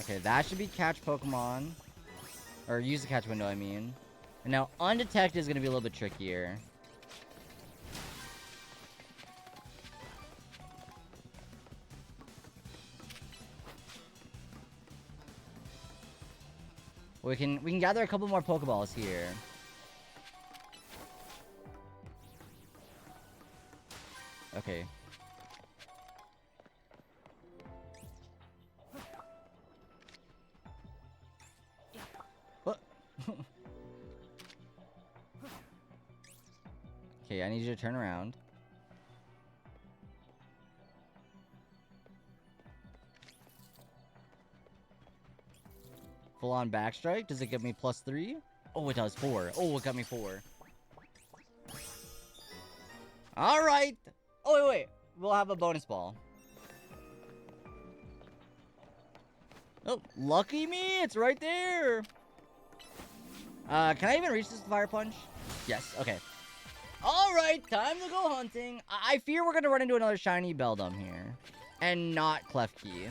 Speaker 1: Okay, that should be catch Pokemon. Or use the catch window, I mean. And now, undetected is going to be a little bit trickier. We can gather a couple more Pokeballs here. Okay. What? Okay, I need you to turn around. Full on backstrike. Does it give me +3? Oh, it does 4. Oh, it got me 4. All right. Oh, wait. We'll have a bonus ball. Oh, lucky me. It's right there. Can I even reach this with Fire Punch? Yes. Okay. All right. Time to go hunting. I fear we're going to run into another shiny Beldum here. And not Klefki.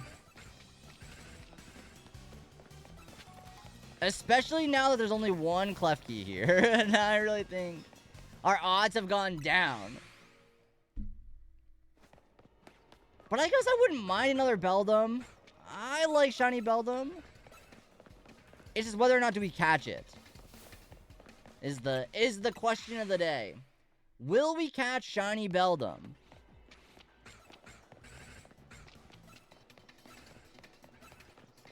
Speaker 1: Especially now that there's only one Klefki here. And I really think our odds have gone down. But I guess I wouldn't mind another Beldum. I like shiny Beldum. It's just whether or not do we catch it. Is the question of the day. Will we catch shiny Beldum?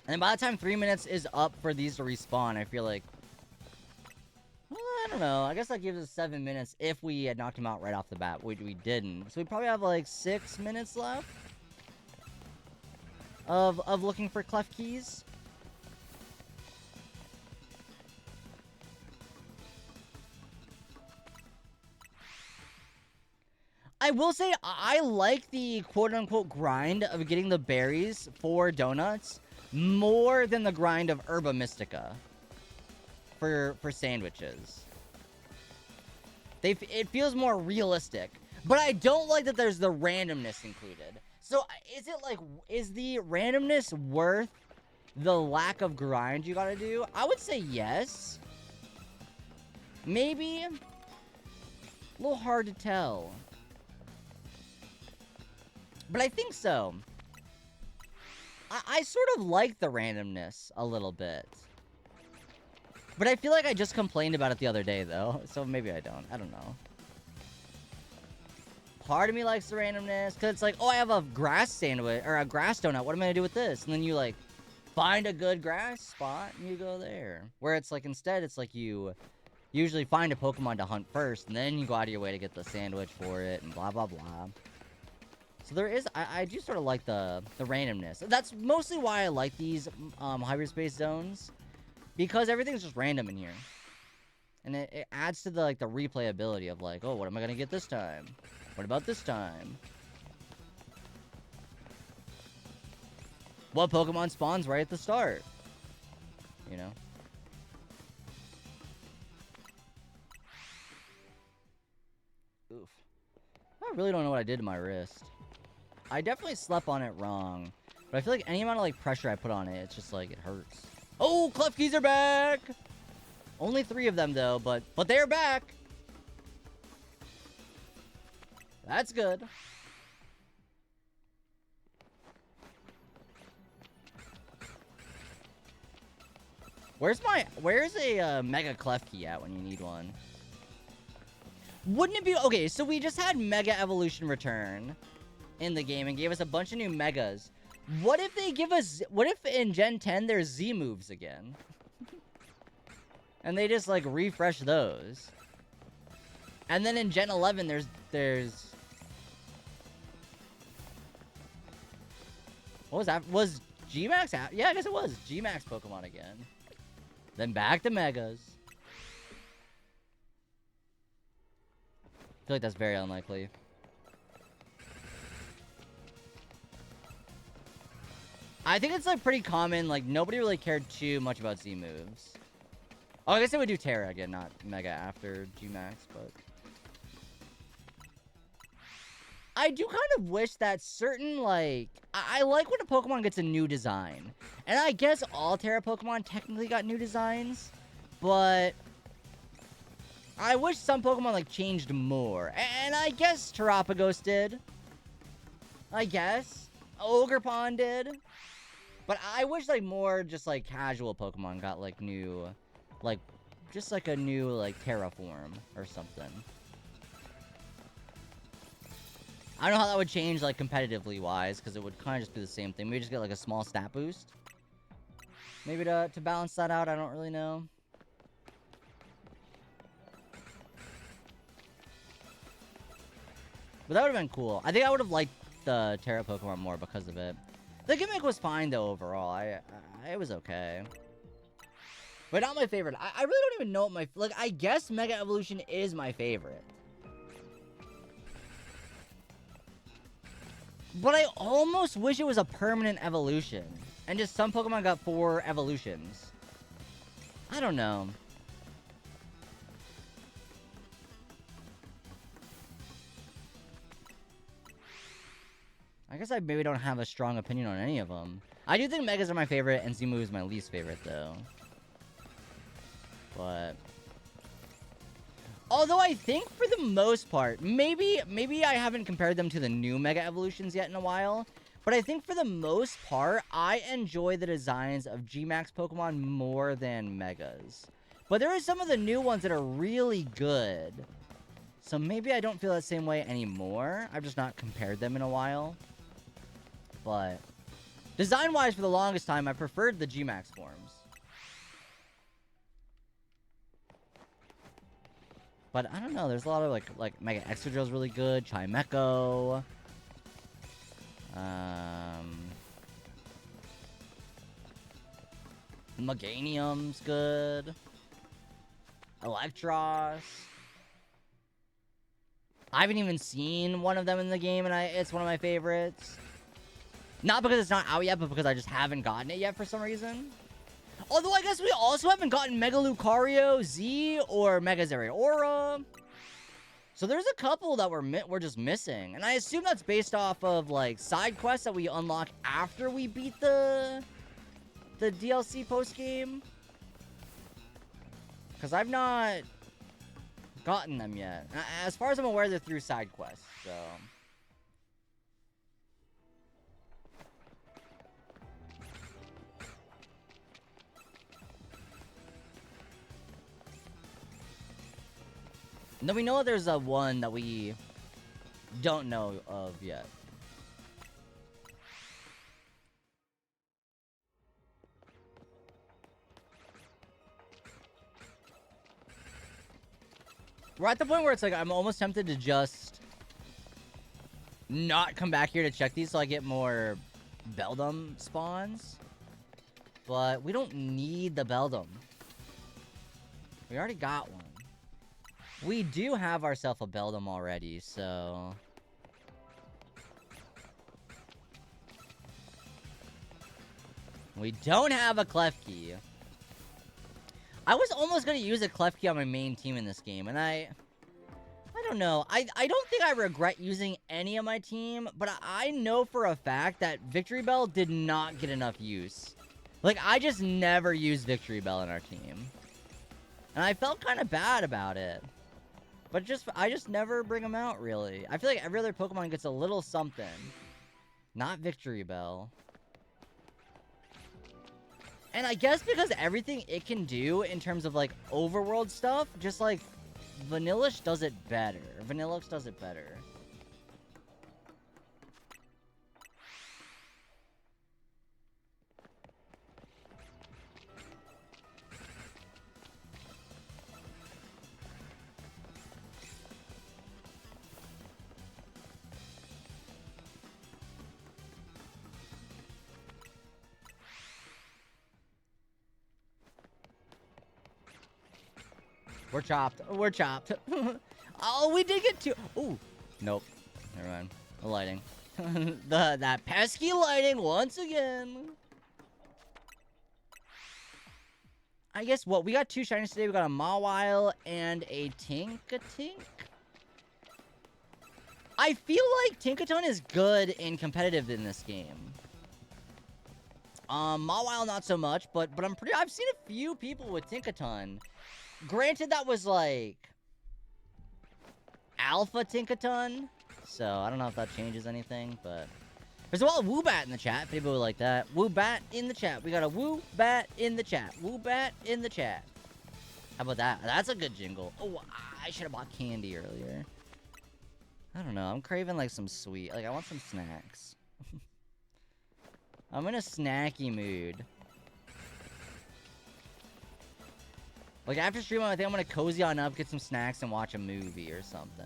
Speaker 1: And by the time 3 minutes is up for these to respawn, I feel like... Well, I don't know. I guess that gives us 7 minutes if we had knocked him out right off the bat, which we didn't. So we probably have like 6 minutes left of looking for Klefki's. I will say I like the quote-unquote grind of getting the berries for donuts more than the grind of Herba Mystica for sandwiches. It feels more realistic, but I don't like that there's the randomness included. So is the randomness worth the lack of grind you gotta do? I would say yes. Maybe. A little hard to tell. But I think so. I sort of like the randomness a little bit. But I feel like I just complained about it the other day, though. So maybe I don't. I don't know. Part of me likes the randomness. Because it's like, oh, I have a grass sandwich. Or a grass donut. What am I going to do with this? And then you, like, find a good grass spot. And you go there. Where it's like, instead, it's like you usually find a Pokemon to hunt first. And then you go out of your way to get the sandwich for it. And blah, blah, blah. So there is, I do sort of like the randomness. That's mostly why I like these hyperspace zones, because everything's just random in here, and it adds to the the replayability of like, oh, what am I gonna get this time? What about this time? What Pokemon spawns right at the start? You know. Oof. I really don't know what I did to my wrist. I definitely slept on it wrong. But I feel like any amount of pressure I put on it, it's just like it hurts. Oh, Klefki's are back! Only 3 of them though, but they're back! That's good. Where's a Mega Klefki at when you need one? Wouldn't it be okay, so we just had Mega Evolution return in the game and gave us a bunch of new megas. What if they give us... What if in Gen 10 there's Z moves again? And they just, refresh those. And then in Gen 11 there's... What was that? Was G-Max... Yeah, I guess it was. G-Max Pokemon again. Then back to Megas. I feel like that's very unlikely. I think it's pretty common, nobody really cared too much about Z moves. Oh, I guess they would do Terra again, not Mega after G-Max, but... I do kind of wish that certain, I like when a Pokemon gets a new design. And I guess all Terra Pokemon technically got new designs, but... I wish some Pokemon, changed more. And I guess Terapagos did. I guess. Ogerpon did. But I wish, more just, casual Pokemon got, new... just, a new, Terraform or something. I don't know how that would change, competitively-wise, because it would kind of just be the same thing. Maybe just get, a small stat boost. Maybe to balance that out, I don't really know. But that would have been cool. I think I would have liked the Terra Pokemon more because of it. The gimmick was fine, though, overall. It was okay. But not my favorite. I really don't even know what my... I guess Mega Evolution is my favorite. But I almost wish it was a permanent evolution. And just some Pokemon got 4 evolutions. I don't know. I guess I maybe don't have a strong opinion on any of them. I do think Megas are my favorite, and Zimu is my least favorite, though. But... Although I think for the most part, maybe I haven't compared them to the new Mega Evolutions yet in a while, but I think for the most part, I enjoy the designs of G-Max Pokemon more than Megas. But there are some of the new ones that are really good. So maybe I don't feel that same way anymore. I've just not compared them in a while. But design-wise, for the longest time, I preferred the G-Max forms. But I don't know, there's a lot of like Mega Excadrill's really good, Chimecho. Meganium's good. Electros. I haven't even seen one of them in the game, and it's one of my favorites. Not because it's not out yet, but because I just haven't gotten it yet for some reason. Although I guess we also haven't gotten Mega Lucario Z or Mega Zeraora. So there's a couple that we're just missing. And I assume that's based off of, like, side quests that we unlock after we beat the DLC post-game. Because I've not gotten them yet. As far as I'm aware, they're through side quests, so... And then we know there's a one that we don't know of yet. We're at the point where it's like I'm almost tempted to just not come back here to check these so I get more Beldum spawns. But we don't need the Beldum. We already got one. We do have ourselves a Beldum already, so... We don't have a Klefki. I was almost going to use a Klefki on my main team in this game, and I don't know. I don't think I regret using any of my team, but I know for a fact that Victory Bell did not get enough use. Like, I just never used Victory Bell in our team. And I felt kind of bad about it. But I just never bring them out, really. I feel like every other Pokemon gets a little something. Not Victory Bell. And I guess because everything it can do in terms of, like, overworld stuff, just, like, Vanillish does it better. Vanillux does it better. We're chopped. We're chopped. Oh, we did get two. Ooh. Nope. Never mind. The lighting. That pesky lighting once again. I guess what? We got two shinies today. We got a Mawile and a Tinkatink. I feel like Tinkaton is good and competitive in this game. Mawile not so much, but I've seen a few people with Tinkaton. Granted, that was, like, Alpha Tinkaton, so I don't know if that changes anything, but... There's a lot of Woobat in the chat, people would like that. Woobat in the chat. We got a Woobat in the chat. Woobat in the chat. How about that? That's a good jingle. Oh, I should have bought candy earlier. I don't know, I'm craving, like, some sweet... Like, I want some snacks. I'm in a snacky mood. Like, after stream, I think I'm gonna cozy on up, get some snacks, and watch a movie or something.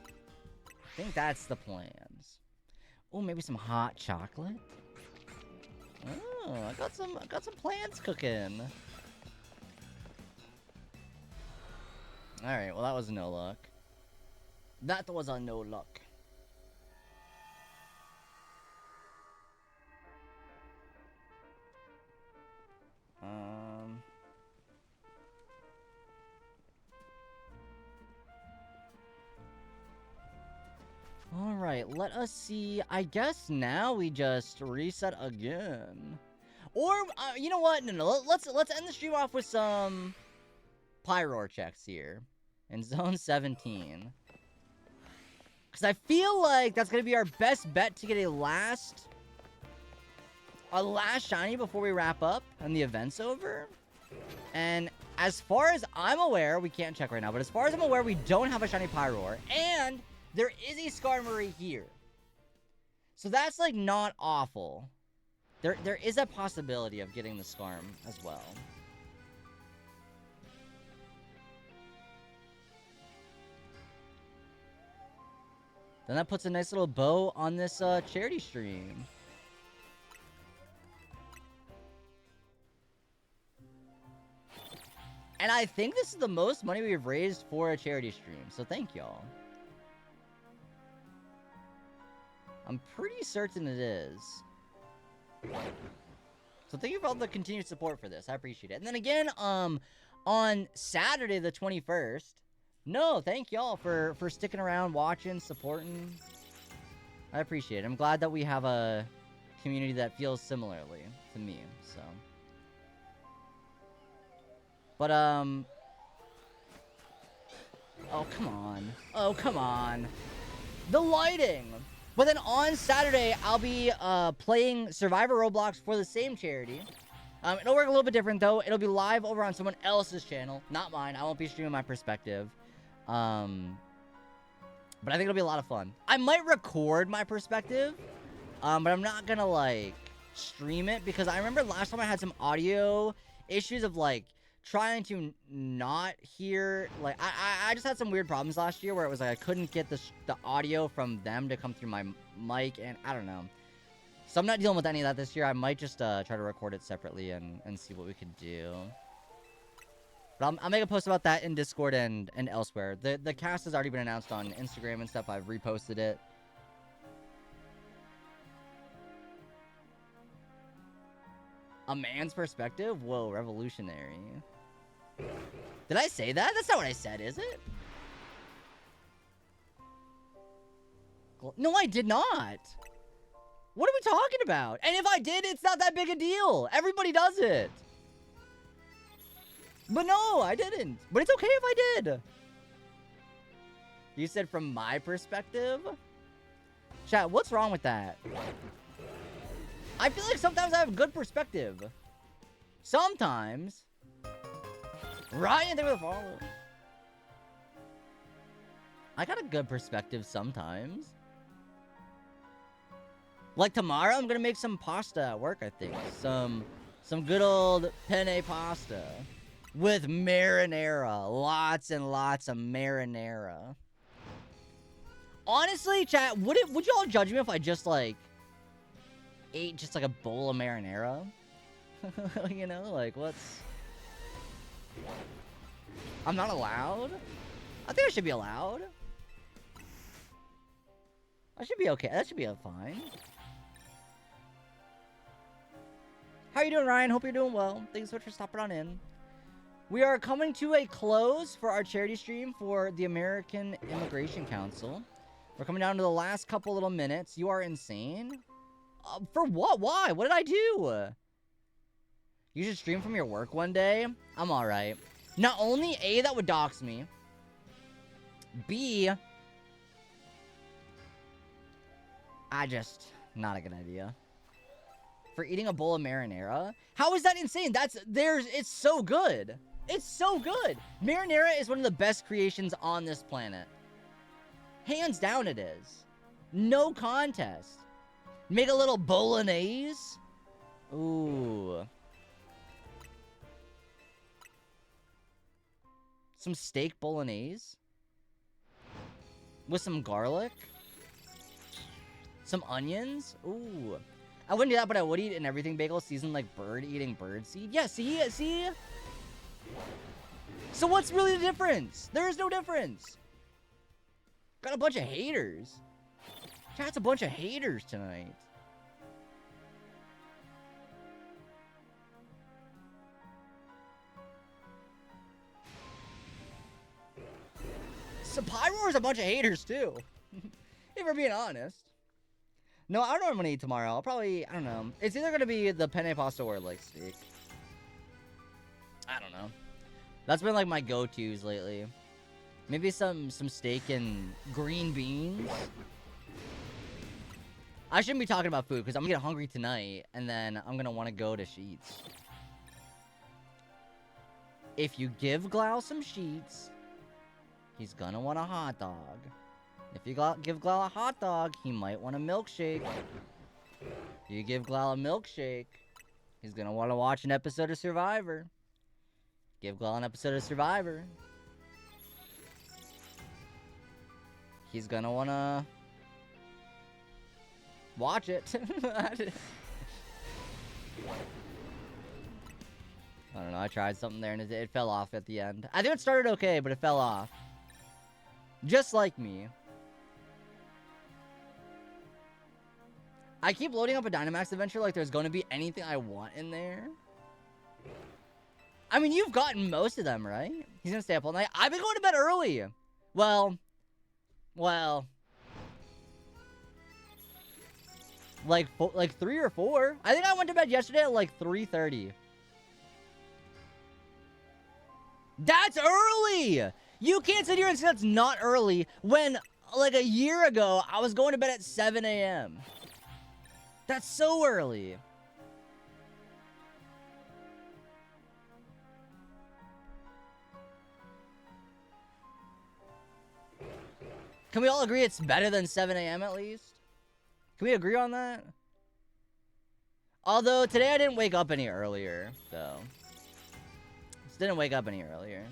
Speaker 1: I think that's the plans. Oh, maybe some hot chocolate? Oh, I got some plans cooking. Alright, well, that was no luck. That was a no luck. Alright, let us see. I guess now we just reset again. Or, you know what? No. Let's end the stream off with some Pyroar checks here in Zone 17. Because I feel like that's going to be our best bet to get a last shiny before we wrap up and the event's over. And as far as I'm aware, we can't check right now, but as far as I'm aware, we don't have a shiny Pyroar. And there is a Skarmory here. So that's, like, not awful. There is a possibility of getting the Skarm as well. Then that puts a nice little bow on this charity stream. And I think this is the most money we've raised for a charity stream, so thank y'all. I'm pretty certain it is. So thank you for all the continued support for this. I appreciate it. And then again, on Saturday the 21st, no, thank y'all for sticking around, watching, supporting. I appreciate it. I'm glad that we have a community that feels similarly to me, so. But, oh, come on. Oh, come on. The lighting! But then on Saturday, I'll be playing Survivor Roblox for the same charity. It'll work a little bit different, though. It'll be live over on someone else's channel, not mine. I won't be streaming my perspective. But I think it'll be a lot of fun. I might record my perspective, but I'm not gonna, like, stream it, because I remember last time I had some audio issues of, like, trying to not hear, like, I just had some weird problems last year where it was like I couldn't get the audio from them to come through my mic, and I don't know. So I'm not dealing with any of that this year. I might just try to record it separately and see what we could do. But I'll make a post about that in Discord and elsewhere. The cast has already been announced on Instagram and stuff. I've reposted it. A man's perspective? Whoa, revolutionary. Did I say that? That's not what I said, is it? No, I did not. What are we talking about? And if I did, it's not that big a deal. Everybody does it. But no, I didn't. But it's okay if I did. You said from my perspective? Chat, what's wrong with that? I feel like sometimes I have good perspective. Sometimes. Ryan, thank you for the follow. I got a good perspective sometimes. Like tomorrow, I'm gonna make some pasta at work, I think. Some good old penne pasta. With marinara. Lots and lots of marinara. Honestly, chat, would you all judge me if I just, like, ate just, like, a bowl of marinara? You know, like, what's... I'm not allowed? I think I should be allowed. I should be okay. That should be fine. How you doing, Ryan? Hope you're doing well. Thanks so much for stopping on in. We are coming to a close for our charity stream for the American Immigration Council. We're coming down to the last couple little minutes. You are insane. For what? Why? What did I do? You should stream from your work one day. I'm alright. Not only A, that would dox me. B, not a good idea. For eating a bowl of marinara? How is that insane? It's so good. It's so good. Marinara is one of the best creations on this planet. Hands down it is. No contest. Make a little bolognese. Ooh. Some steak bolognese. With some garlic. Some onions. Ooh. I wouldn't do that, but I would eat an everything bagel seasoned like bird eating bird seed. Yeah, see? So what's really the difference? There is no difference. Got a bunch of haters. Chat's a bunch of haters tonight. So Pyroar's a bunch of haters too. If we're being honest. No, I don't know what I'm gonna eat tomorrow. I'll probably, I don't know. It's either gonna be the penne pasta or like steak. I don't know. That's been like my go-tos lately. Maybe some steak and green beans. I shouldn't be talking about food because I'm gonna get hungry tonight and then I'm gonna want to go to Sheets. If you give Glau some Sheets, he's gonna want a hot dog. If you give Glau a hot dog, he might want a milkshake. If you give Glau a milkshake, he's gonna want to watch an episode of Survivor. Give Glau an episode of Survivor. He's gonna want to watch it. I don't know, I tried something there and it fell off at the end. I think it started okay, but it fell off. Just like me. I keep loading up a Dynamax adventure like there's going to be anything I want in there. I mean, you've gotten most of them, right? He's going to stay up all night. I've been going to bed early. Well. Like 3 or 4. I think I went to bed yesterday at like 3:30. That's early! You can't sit here and say that's not early when, like, a year ago, I was going to bed at 7 a.m. That's so early. Can we all agree it's better than 7 a.m. at least? Can we agree on that? Although, today I didn't wake up any earlier, so. Just didn't wake up any earlier.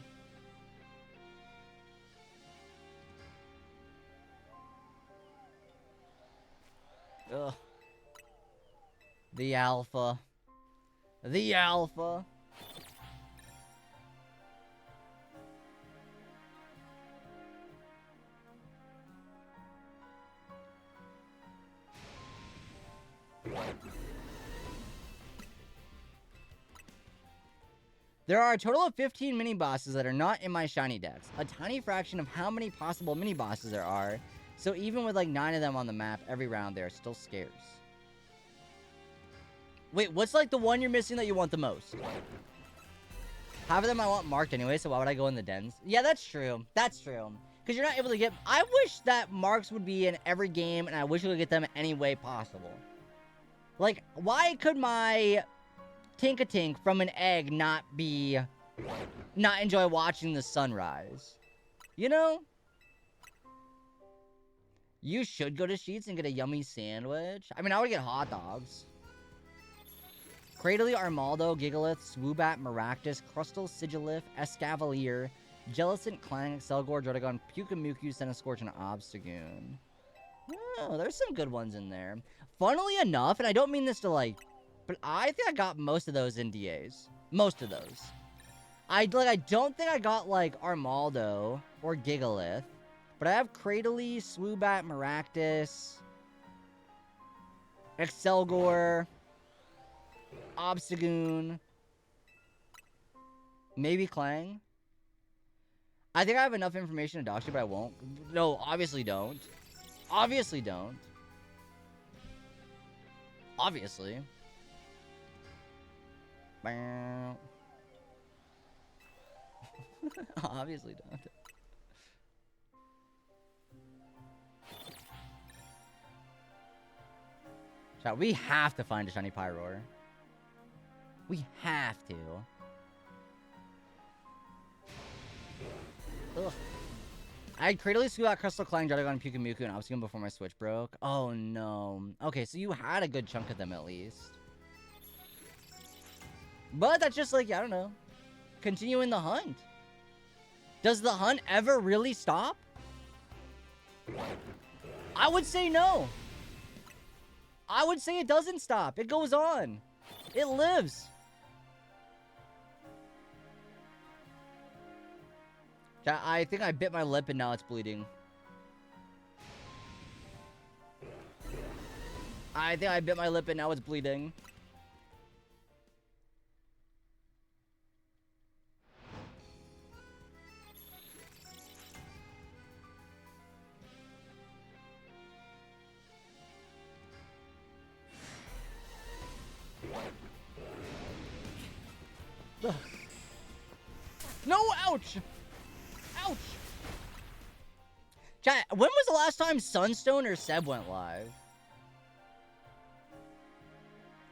Speaker 1: Ugh. The alpha. The alpha. There are a total of 15 mini-bosses that are not in my shiny decks. A tiny fraction of how many possible mini-bosses there are. So even with like 9 of them on the map every round, they are still scarce. Wait, what's like the one you're missing that you want the most? Half of them I want marked anyway, so why would I go in the dens? Yeah, that's true. That's true. Because you're not able to get... I wish that marks would be in every game, and I wish we could get them any way possible. Like, why could my Tinkatink from an egg not enjoy watching the sunrise? You know? You should go to Sheets and get a yummy sandwich. I mean, I would get hot dogs. Cradily, Armaldo, Gigalith, Swoobat, Maractus, Crustle, Sigilif, Escavalier, Jellicent, Clang, Excelgor, Drotagon, Pyukumuku, Centiskorch, and Obstagoon. Oh, there's some good ones in there. Funnily enough, and I don't mean this to like, but I think I got most of those in DAs. Most of those. I don't think I got like Armaldo or Gigalith, but I have Cradily, Swoobat, Maractus, Excelgor, Obstagoon, maybe Clang. I think I have enough information to dox you, but I won't. No, obviously don't. Obviously don't. Obviously. Obviously don't. Chat, we have to find a shiny Pyroar. We have to. Ugh. I had Cradily, Swoobat, Crystal, Clang, Drotagon, Pyukumuku, and Obstagoon before my Switch broke. Oh no. Okay, so you had a good chunk of them at least. But that's just like, I don't know. Continuing the hunt. Does the hunt ever really stop? I would say no. I would say it doesn't stop. It goes on. It lives. I think I bit my lip and now it's bleeding. I think I bit my lip and now it's bleeding. Ouch! Ouch! Chat, when was the last time Sunstone or Seb went live?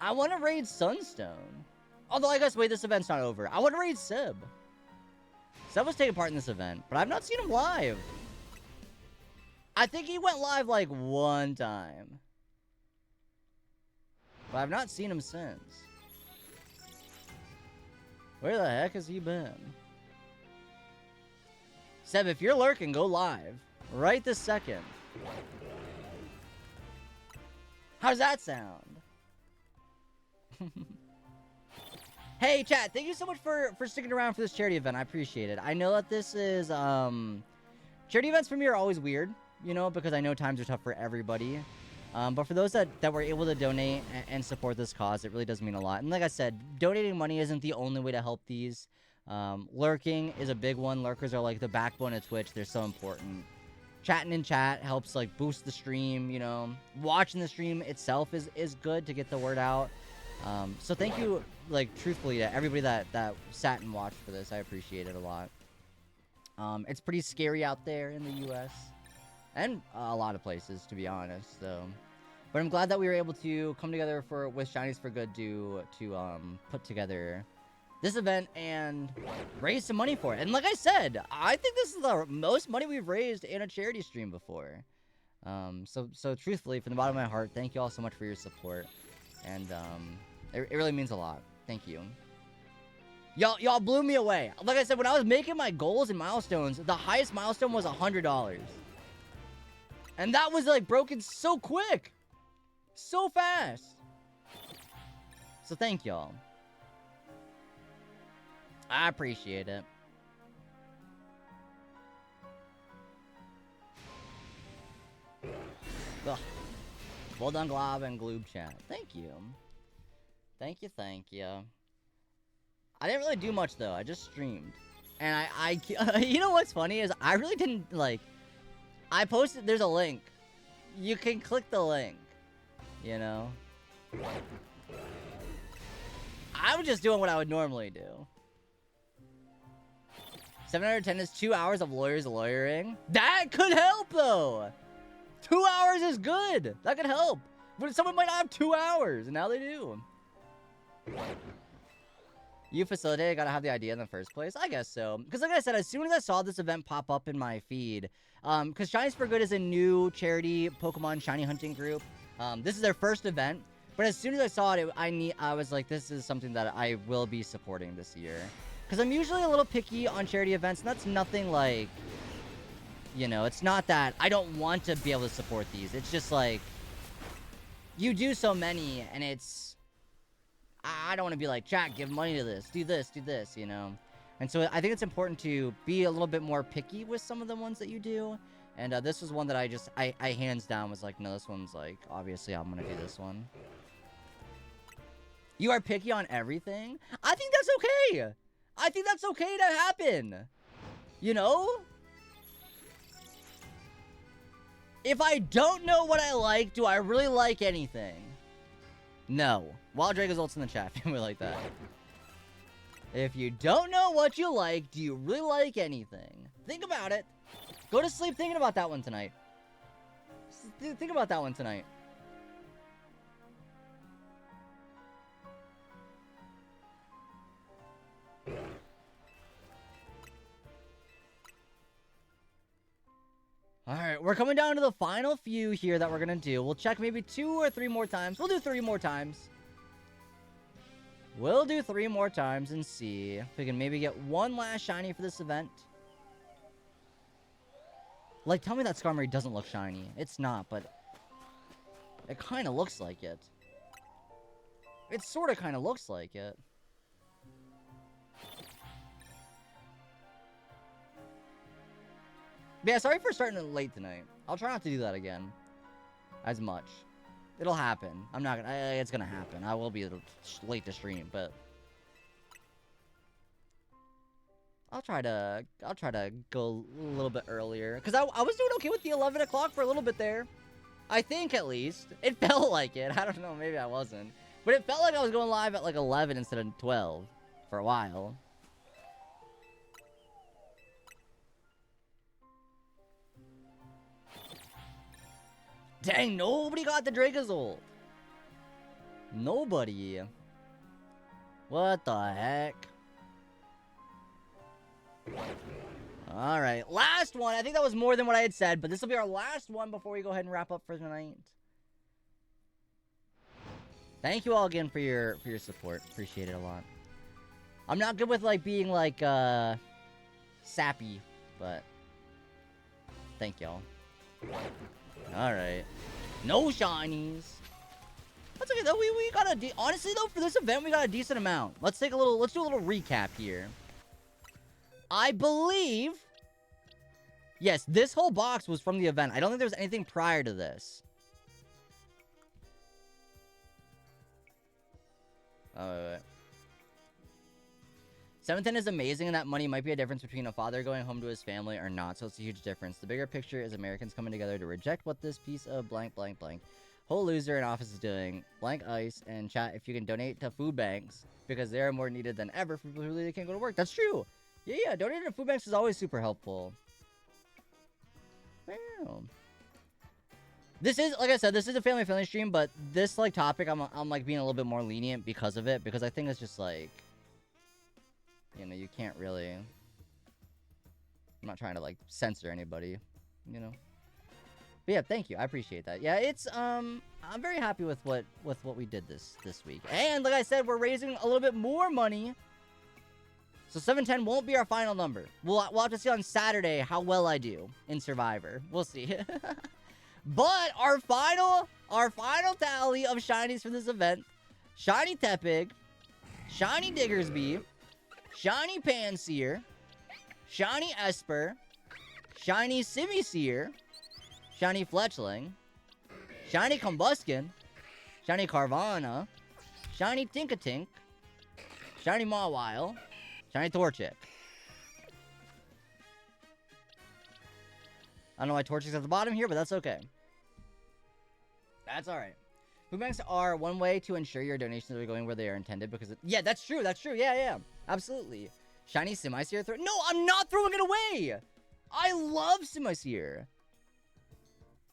Speaker 1: I want to raid Sunstone. Although, I guess, wait, this event's not over. I want to raid Seb. Seb was taking part in this event, but I've not seen him live. I think he went live, like, one time. But I've not seen him since. Where the heck has he been? Seb, if you're lurking, go live. Right this second. How's that sound? Hey, chat, thank you so much for sticking around for this charity event. I appreciate it. I know that this is, charity events for me are always weird, you know, because I know times are tough for everybody. But for those that were able to donate and support this cause, it really does mean a lot. And like I said, donating money isn't the only way to help these. Lurking is a big one. Lurkers are like the backbone of Twitch. They're so important. Chatting in chat helps like boost the stream, you know. Watching the stream itself is good to get the word out. So thank you, like, truthfully, to everybody that sat and watched for this. I appreciate it a lot. It's pretty scary out there in the U.S. and a lot of places, to be honest. So, but I'm glad that we were able to come together with Shinies for Good to put together this event and raise some money for it. And like I said, I think this is the most money we've raised in a charity stream before. So truthfully, from the bottom of my heart, thank you all so much for your support. And it really means a lot. Thank you. Y'all blew me away. Like I said, when I was making my goals and milestones, the highest milestone was $100. And that was like broken so quick. So fast. So thank y'all. I appreciate it. Ugh. Well done, Glob and Gloob chat. Thank you. Thank you, thank you. I didn't really do much, though. I just streamed. And I you know what's funny is I really didn't, like... I posted... There's a link. You can click the link. You know? I was just doing what I would normally do. 710 is 2 hours of lawyers lawyering. That could help, though! 2 hours is good! That could help! But someone might not have 2 hours, and now they do. You facilitated, gotta have the idea in the first place? I guess so. Because like I said, as soon as I saw this event pop up in my feed, because Shinies for Good is a new charity Pokemon shiny hunting group. This is their first event. But as soon as I saw it, I was like, this is something that I will be supporting this year. Because I'm usually a little picky on charity events, and that's nothing like... You know, it's not that I don't want to be able to support these. It's just like... You do so many, and it's... I don't want to be like, chat, give money to this, do this, you know? And so I think it's important to be a little bit more picky with some of the ones that you do. And this was one that I hands down was like, no, this one's like, obviously I'm going to do this one. You are picky on everything? I think that's okay. I think that's okay to happen. You know? If I don't know what I like, do I really like anything? No. Wild Drago's ult's in the chat. We like that. If you don't know what you like, do you really like anything? Think about it. Go to sleep thinking about that one tonight. Think about that one tonight. Alright, we're coming down to the final few here that we're gonna do. We'll check maybe 2 or 3 more times. We'll do 3 more times. We'll do 3 more times and see if we can maybe get one last shiny for this event. Like, tell me that Skarmory doesn't look shiny. It's not, but it kind of looks like it. It sort of kind of looks like it. But yeah, sorry for starting it late tonight. I'll try not to do that again. As much. It'll happen. I'm not gonna... it's gonna happen. I will be late to stream, but... I'll try to go a little bit earlier. Because I was doing okay with the 11 o'clock for a little bit there. I think, at least. It felt like it. I don't know. Maybe I wasn't. But it felt like I was going live at like 11 instead of 12. For a while. Dang, nobody got the Dracozolt. Nobody. What the heck? Alright, last one. I think that was more than what I had said, but this will be our last one before we go ahead and wrap up for tonight. Thank you all again for your support. Appreciate it a lot. I'm not good with, like, being, like, sappy, but thank y'all. Alright. No shinies. That's okay, though. We got a... Honestly, though, for this event, we got a decent amount. Let's do a little recap here. I believe... Yes, this whole box was from the event. I don't think there was anything prior to this. Oh, wait. 710 is amazing, and that money might be a difference between a father going home to his family or not, so it's a huge difference. The bigger picture is Americans coming together to reject what this piece of blank, blank, blank whole loser in office is doing. Blank ice, and chat if you can donate to food banks, because they are more needed than ever for people who really can't go to work. That's true. Yeah, donating to food banks is always super helpful. Wow. This is, like I said, this is a family-friendly stream, but this, like, topic, I'm, like, being a little bit more lenient because of it, because I think it's just, like, you know, you can't really... I'm not trying to, like, censor anybody, you know? But yeah, thank you. I appreciate that. Yeah, it's, I'm very happy with what we did this week. And, like I said, we're raising a little bit more money. So 710 won't be our final number. We'll have to see on Saturday how well I do in Survivor. We'll see. But our final tally of shinies for this event: Shiny Tepig, Shiny Diggersby, Shiny Panseer, Shiny Esper, Shiny Simisear, Shiny Fletchling, Shiny Combuskin, Shiny Carvana, Shiny Tinkatink, Shiny Mawile, Shiny Torchic. I don't know why Torchic's at the bottom here, but that's okay. That's alright. Food banks are one way to ensure your donations are going where they are intended, because yeah, that's true, yeah, absolutely. Shiny Simisear no, I'm not throwing it away! I love Simisear.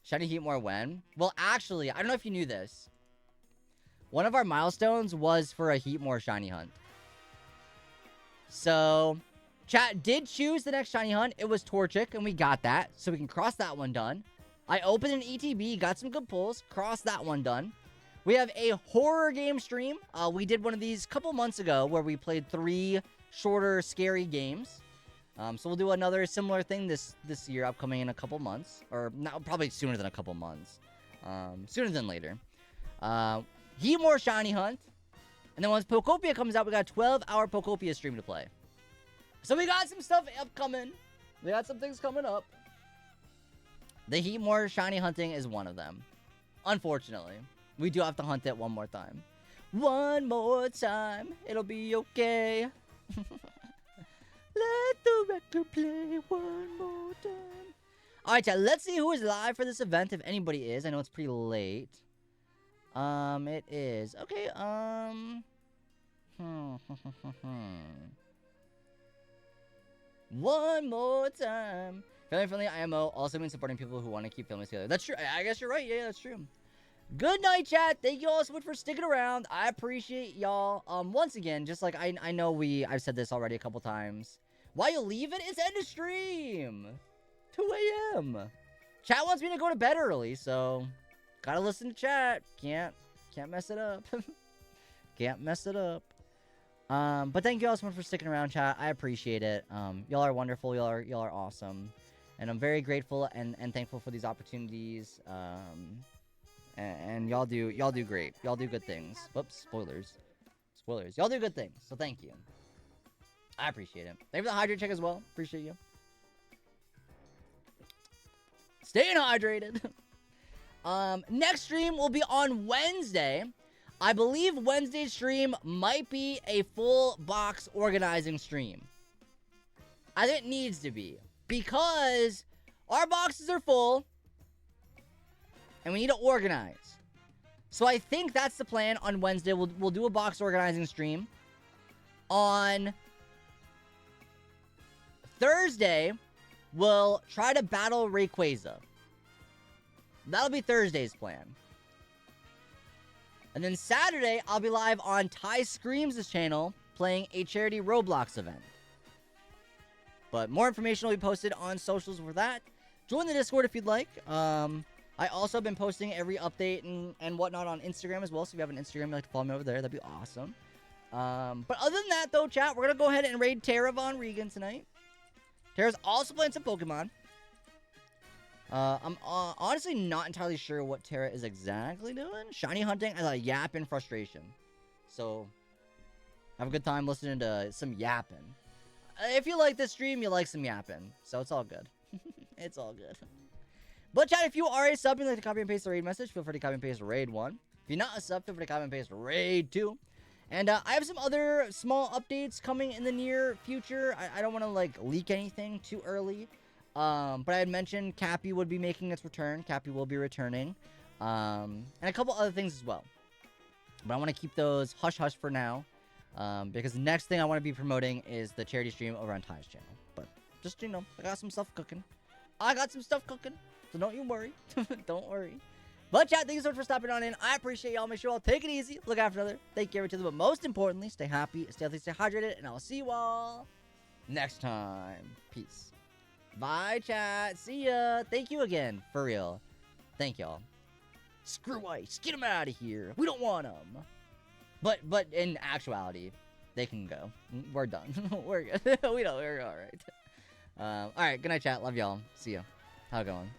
Speaker 1: Shiny Heatmore when? Well, actually, I don't know if you knew this. One of our milestones was for a Heatmore shiny hunt. So, chat did choose the next shiny hunt. It was Torchic, and we got that. So we can cross that one done. I opened an ETB, got some good pulls, crossed that one done. We have a horror game stream. We did one of these a couple months ago where we played 3 shorter, scary games. So we'll do another similar thing this year, upcoming in a couple months. Or not, probably sooner than a couple months. Sooner than later. Heatmore shiny hunt. And then once Pokopia comes out, we got a 12-hour Pokopia stream to play. So we got some stuff upcoming. We got some things coming up. The Heatmore shiny hunting is one of them. Unfortunately. We do have to hunt it one more time. One more time. It'll be okay. Let the record play one more time. Alright, chat. Let's see who is live for this event, if anybody is. I know it's pretty late. It is. Okay, One more time. Family-friendly IMO also means supporting people who want to keep families together. That's true. I guess you're right. Yeah, that's true. Good night, chat. Thank you all so much for sticking around. I appreciate y'all. Once again, just like I know I've said this already a couple times. While you leave it, it's end of stream. 2 a.m. Chat wants me to go to bed early, so gotta listen to chat. Can't mess it up. Can't mess it up. But thank you all so much for sticking around, chat. I appreciate it. Y'all are wonderful. Y'all are awesome. And I'm very grateful and thankful for these opportunities. And y'all do great. Y'all do good things. Whoops, spoilers. Y'all do good things. So thank you. I appreciate it. Thank you for the hydrate check as well. Appreciate you. Staying hydrated. Next stream will be on Wednesday. I believe Wednesday's stream might be a full box organizing stream. I think it needs to be. Because our boxes are full. And we need to organize. So I think that's the plan on Wednesday. We'll do a box organizing stream. On Thursday, we'll try to battle Rayquaza. That'll be Thursday's plan. And then Saturday, I'll be live on Ty Screams' channel playing a charity Roblox event. But more information will be posted on socials for that. Join the Discord if you'd like. I also have been posting every update and whatnot on Instagram as well. So if you have an Instagram, you'd like to follow me over there, that'd be awesome. But other than that, though, chat, we're going to go ahead and raid Tara Von Regan tonight. Tara's also playing some Pokemon. I'm honestly not entirely sure what Tara is exactly doing. Shiny hunting, I like yapping frustration. So, have a good time listening to some yapping. If you like this stream, you like some yapping. So it's all good. It's all good. But chat, if you are a sub and like to copy and paste the raid message, feel free to copy and paste raid 1. If you're not a sub, feel free to copy and paste raid 2. And I have some other small updates coming in the near future. I don't want to like leak anything too early. But I had mentioned Cappy would be making its return. Cappy will be returning. And a couple other things as well. But I want to keep those hush-hush for now. Because the next thing I want to be promoting is the charity stream over on Ty's channel. But just, you know, I got some stuff cooking. So don't you worry. Don't worry. But chat, thank you so much for stopping on in. I appreciate y'all. Make sure y'all take it easy. Look after another. Take care of each other. But most importantly, stay happy, stay healthy, stay hydrated. And I'll see you all next time. Peace. Bye, chat. See ya. Thank you again. For real. Thank y'all. Screw Ice. Get him out of here. We don't want him. But in actuality, they can go. We're done. We're good. We're all right. All right. Good night, chat. Love y'all. See ya. How it going?